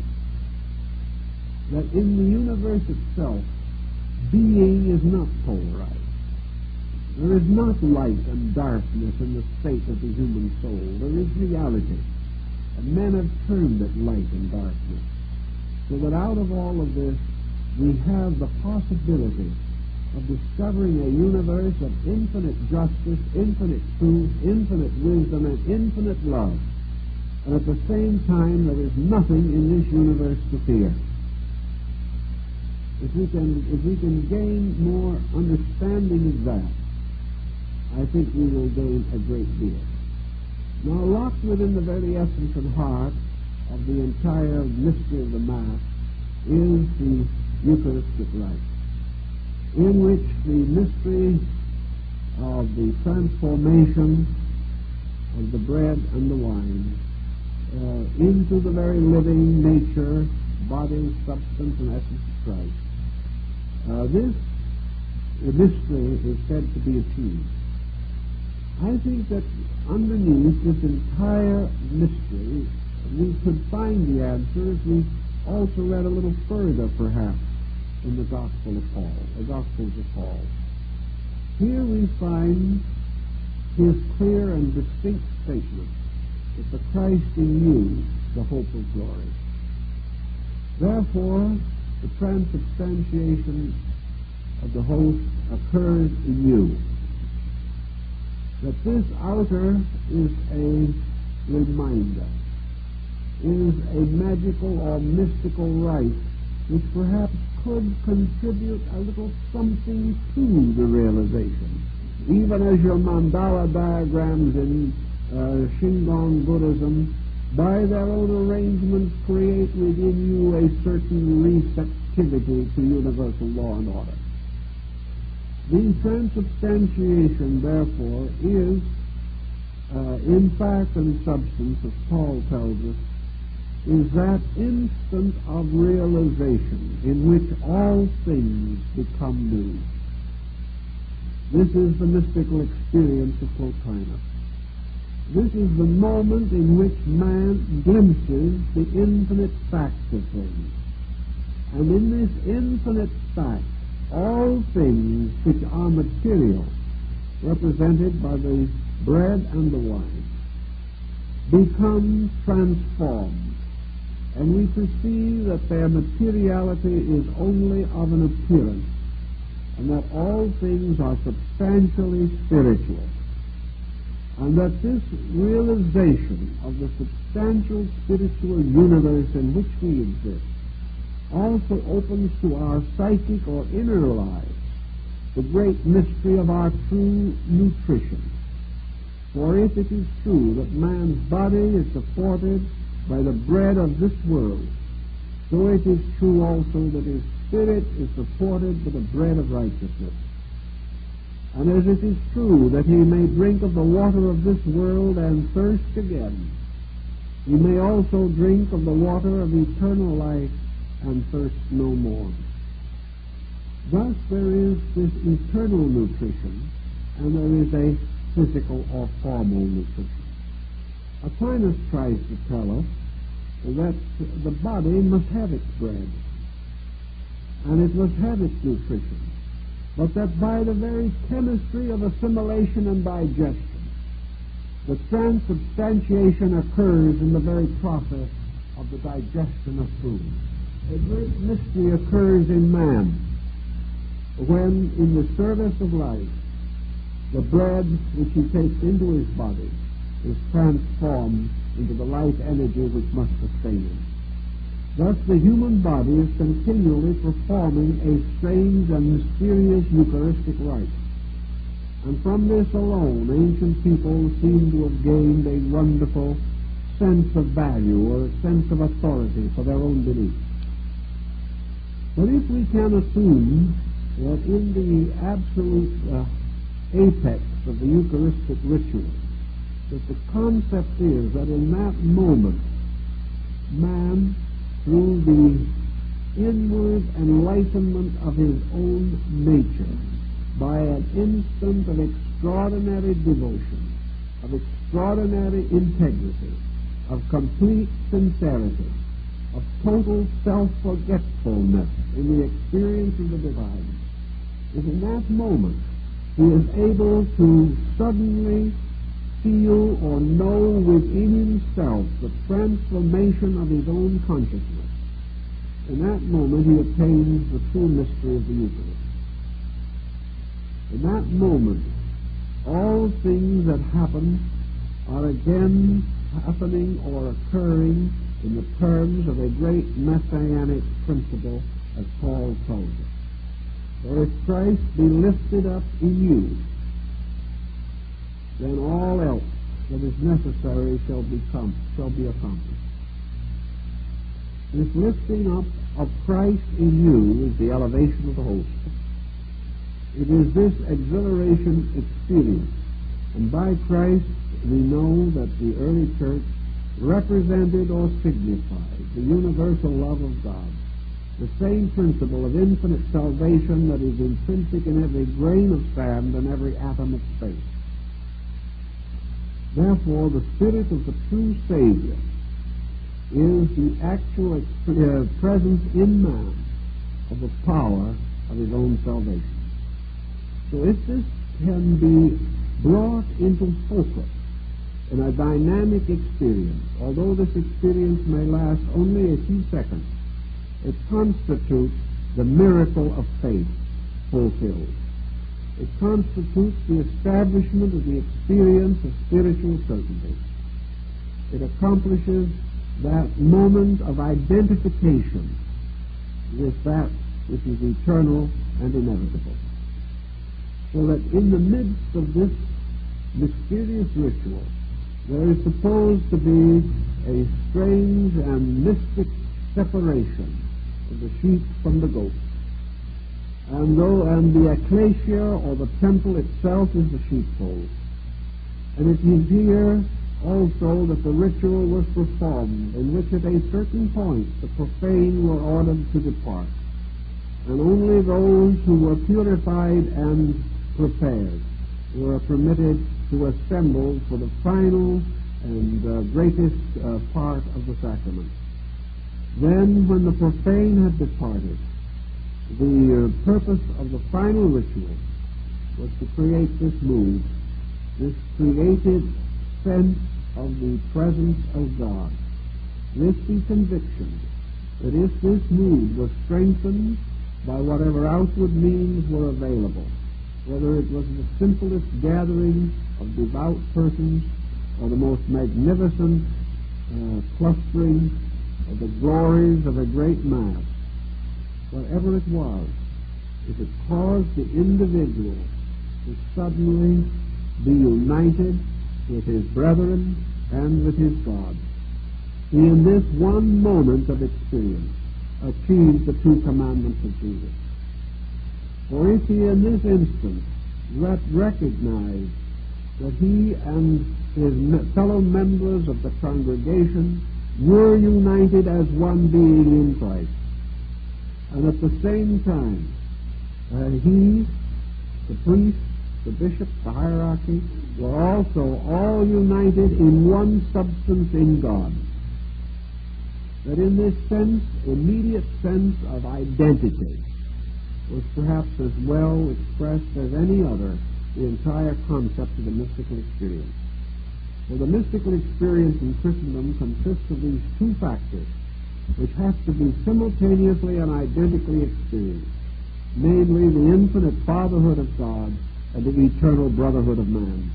A: that in the universe itself being is not polarized. There is not light and darkness in the state of the human soul. There is reality. And men have termed it light and darkness. So that out of all of this, we have the possibility of discovering a universe of infinite justice, infinite truth, infinite wisdom, and infinite love. And at the same time, there is nothing in this universe to fear. If we can gain more understanding of that, I think we will gain a great deal. Now, locked within the very essence and heart of the entire mystery of the Mass is the Eucharistic rite, in which the mystery of the transformation of the bread and the wine into the very living nature, body, substance, and essence of Christ. This mystery is said to be achieved. I think that underneath this entire mystery, we could find the answer if we also read a little further, perhaps, in the Gospel of Paul, the Gospels of Paul. Here we find his clear and distinct statement that the Christ in you, the hope of glory. Therefore, the transubstantiation of the host occurs in you. That this outer is a reminder, is a magical or mystical rite which perhaps could contribute a little something to the realization. Even as your mandala diagrams in Shingon Buddhism, by their own arrangements, create within you a certain receptivity to universal law and order. The transubstantiation, therefore, is, in fact and substance, as Paul tells us, is that instant of realization in which all things become new. This is the mystical experience of Plotinus. This is the moment in which man glimpses the infinite fact of things. And in this infinite fact, all things which are material represented by the bread and the wine, become transformed, and we perceive that their materiality is only of an appearance, and that all things are substantially spiritual, and that this realization of the substantial spiritual universe in which we exist also opens to our psychic or inner lives the great mystery of our true nutrition. For if it is true that man's body is supported by the bread of this world, so it is true also that his spirit is supported by the bread of righteousness. And as it is true that he may drink of the water of this world and thirst again, he may also drink of the water of eternal life and thirst no more. Thus there is this eternal nutrition, and there is a physical or formal nutrition. Aquinas tries to tell us that the body must have its bread, and it must have its nutrition, but that by the very chemistry of assimilation and digestion, the transubstantiation occurs in the very process of the digestion of food. A great mystery occurs in man when, in the service of life, the bread which he takes into his body is transformed into the life energy which must sustain him. Thus the human body is continually performing a strange and mysterious Eucharistic rite. And from this alone, ancient people seem to have gained a wonderful sense of value or a sense of authority for their own belief. But if we can assume that in the absolute apex of the Eucharistic ritual, that the concept is that in that moment, man, through the inward enlightenment of his own nature, by an instant of extraordinary devotion, of extraordinary integrity, of complete sincerity, of total self-forgetfulness in the experience of the divine, is in that moment he is able to suddenly feel or know within himself the transformation of his own consciousness. In that moment he attains the true mystery of the Eucharist. In that moment, all things that happen are again happening or occurring in the terms of a great messianic principle, as Paul tells us. For if Christ be lifted up in you, then all else that is necessary shall be accomplished. This lifting up of Christ in you is the elevation of the host. It is this exhilaration experience, and by Christ we know that the early church represented or signified the universal love of God, the same principle of infinite salvation that is intrinsic in every grain of sand and every atom of space. Therefore, the Spirit of the true Savior is the actual presence in man of the power of his own salvation. So if this can be brought into focus in a dynamic experience, although this experience may last only a few seconds, it constitutes the miracle of faith fulfilled. It constitutes the establishment of the experience of spiritual certainty. It accomplishes that moment of identification with that which is eternal and inevitable. So that in the midst of this mysterious ritual, there is supposed to be a strange and mystic separation of the sheep from the goats. And the ecclesia or the temple itself is the sheepfold. And it is here also that the ritual was performed, in which at a certain point the profane were ordered to depart, and only those who were purified and prepared were permitted to assemble for the final and greatest part of the sacrament. Then, when the profane had departed, the purpose of the final ritual was to create this mood, this created sense of the presence of God, with the conviction that if this mood was strengthened by whatever outward means were available, whether it was the simplest gathering of devout persons or the most magnificent clustering of the glories of a great mass, whatever it was, if it caused the individual to suddenly be united with his brethren and with his God, he in this one moment of experience achieved the two commandments of Jesus. For if he in this instant recognized that he and his fellow members of the congregation were united as one being in Christ, and at the same time he, the priest, the bishop, the hierarchy, were also all united in one substance in God, that in this sense, immediate sense of identity, was perhaps as well expressed as any other the entire concept of the mystical experience. For the mystical experience in Christendom consists of these two factors which have to be simultaneously and identically experienced, namely the infinite fatherhood of God and the eternal brotherhood of man.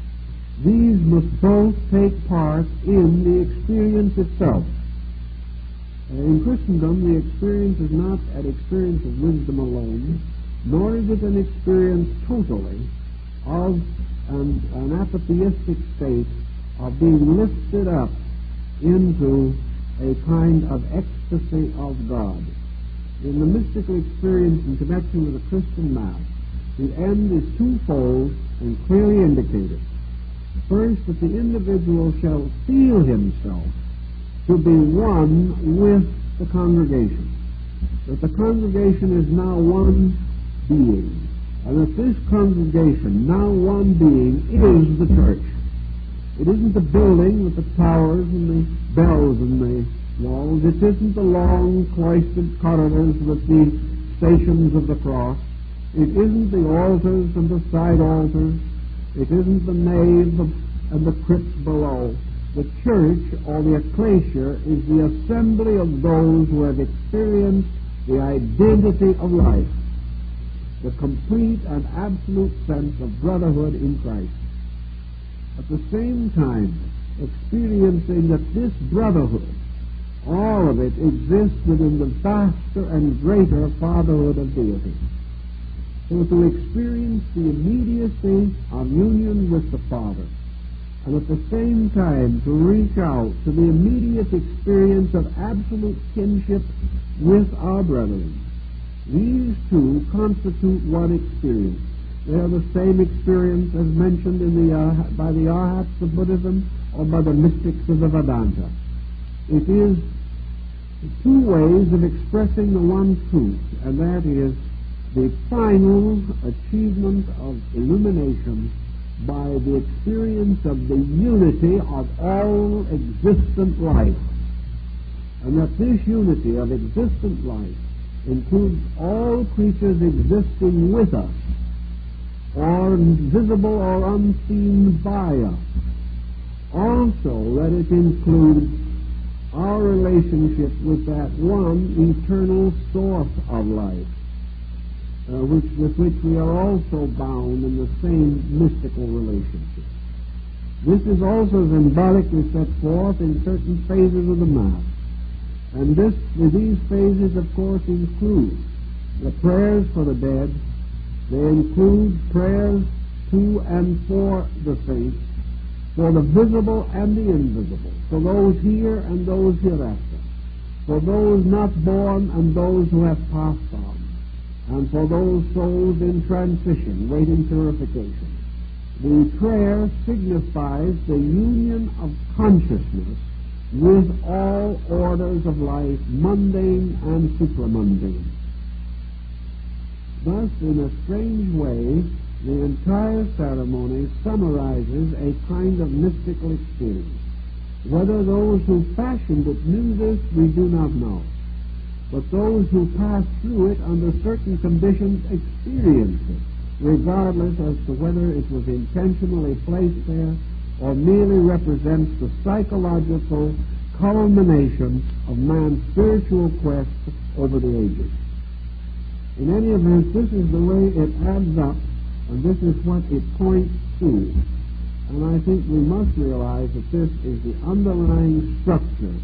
A: These must both take part in the experience itself. In Christendom, the experience is not an experience of wisdom alone, nor is it an experience totally of an apatheistic state of being lifted up into a kind of ecstasy of God. In the mystical experience in connection with the Christian Mass, the end is twofold and clearly indicated. First, that the individual shall feel himself to be one with the congregation, that the congregation is now one being, and that this congregation, now one being, is the church. It isn't the building with the towers and the bells and the walls. It isn't the long cloistered corridors with the stations of the cross. It isn't the altars and the side altars. It isn't the nave and the crypts below. The church, or the ecclesia, is the assembly of those who have experienced the identity of life, the complete and absolute sense of brotherhood in Christ. At the same time, experiencing that this brotherhood, all of it, exists within the vaster and greater fatherhood of deity. So to experience the immediacy of union with the Father, and at the same time to reach out to the immediate experience of absolute kinship with our brethren. These two constitute one experience. They are the same experience as mentioned by the Arhats of Buddhism or by the mystics of the Vedanta. It is two ways of expressing the one truth, and that is the final achievement of illumination by the experience of the unity of all existent life, and that this unity of existent life includes all creatures existing with us, or visible or unseen by us. Also, that it includes our relationship with that one eternal source of life, with which we are also bound in the same mystical relationship. This is also symbolically set forth in certain phases of the Mass. And these phases, of course, include the prayers for the dead. They include prayers to and for the saints, for the visible and the invisible, for those here and those hereafter, for those not born and those who have passed on, and for those souls in transition, waiting purification. The prayer signifies the union of consciousness with all orders of life, mundane and supramundane. Thus, in a strange way, the entire ceremony summarizes a kind of mystical experience. Whether those who fashioned it knew this, we do not know. But those who passed through it under certain conditions experienced it
B: regardless as to whether it was intentionally placed there or merely represents the psychological culmination of man's spiritual quest over the ages. In any event, this is the way it adds up, and this is what it points to. And I think we must realize that this is the underlying structure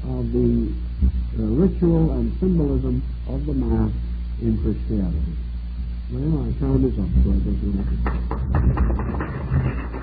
B: of the ritual and symbolism of the Mass in Christianity. Well, my time is up, so I guess we'll have to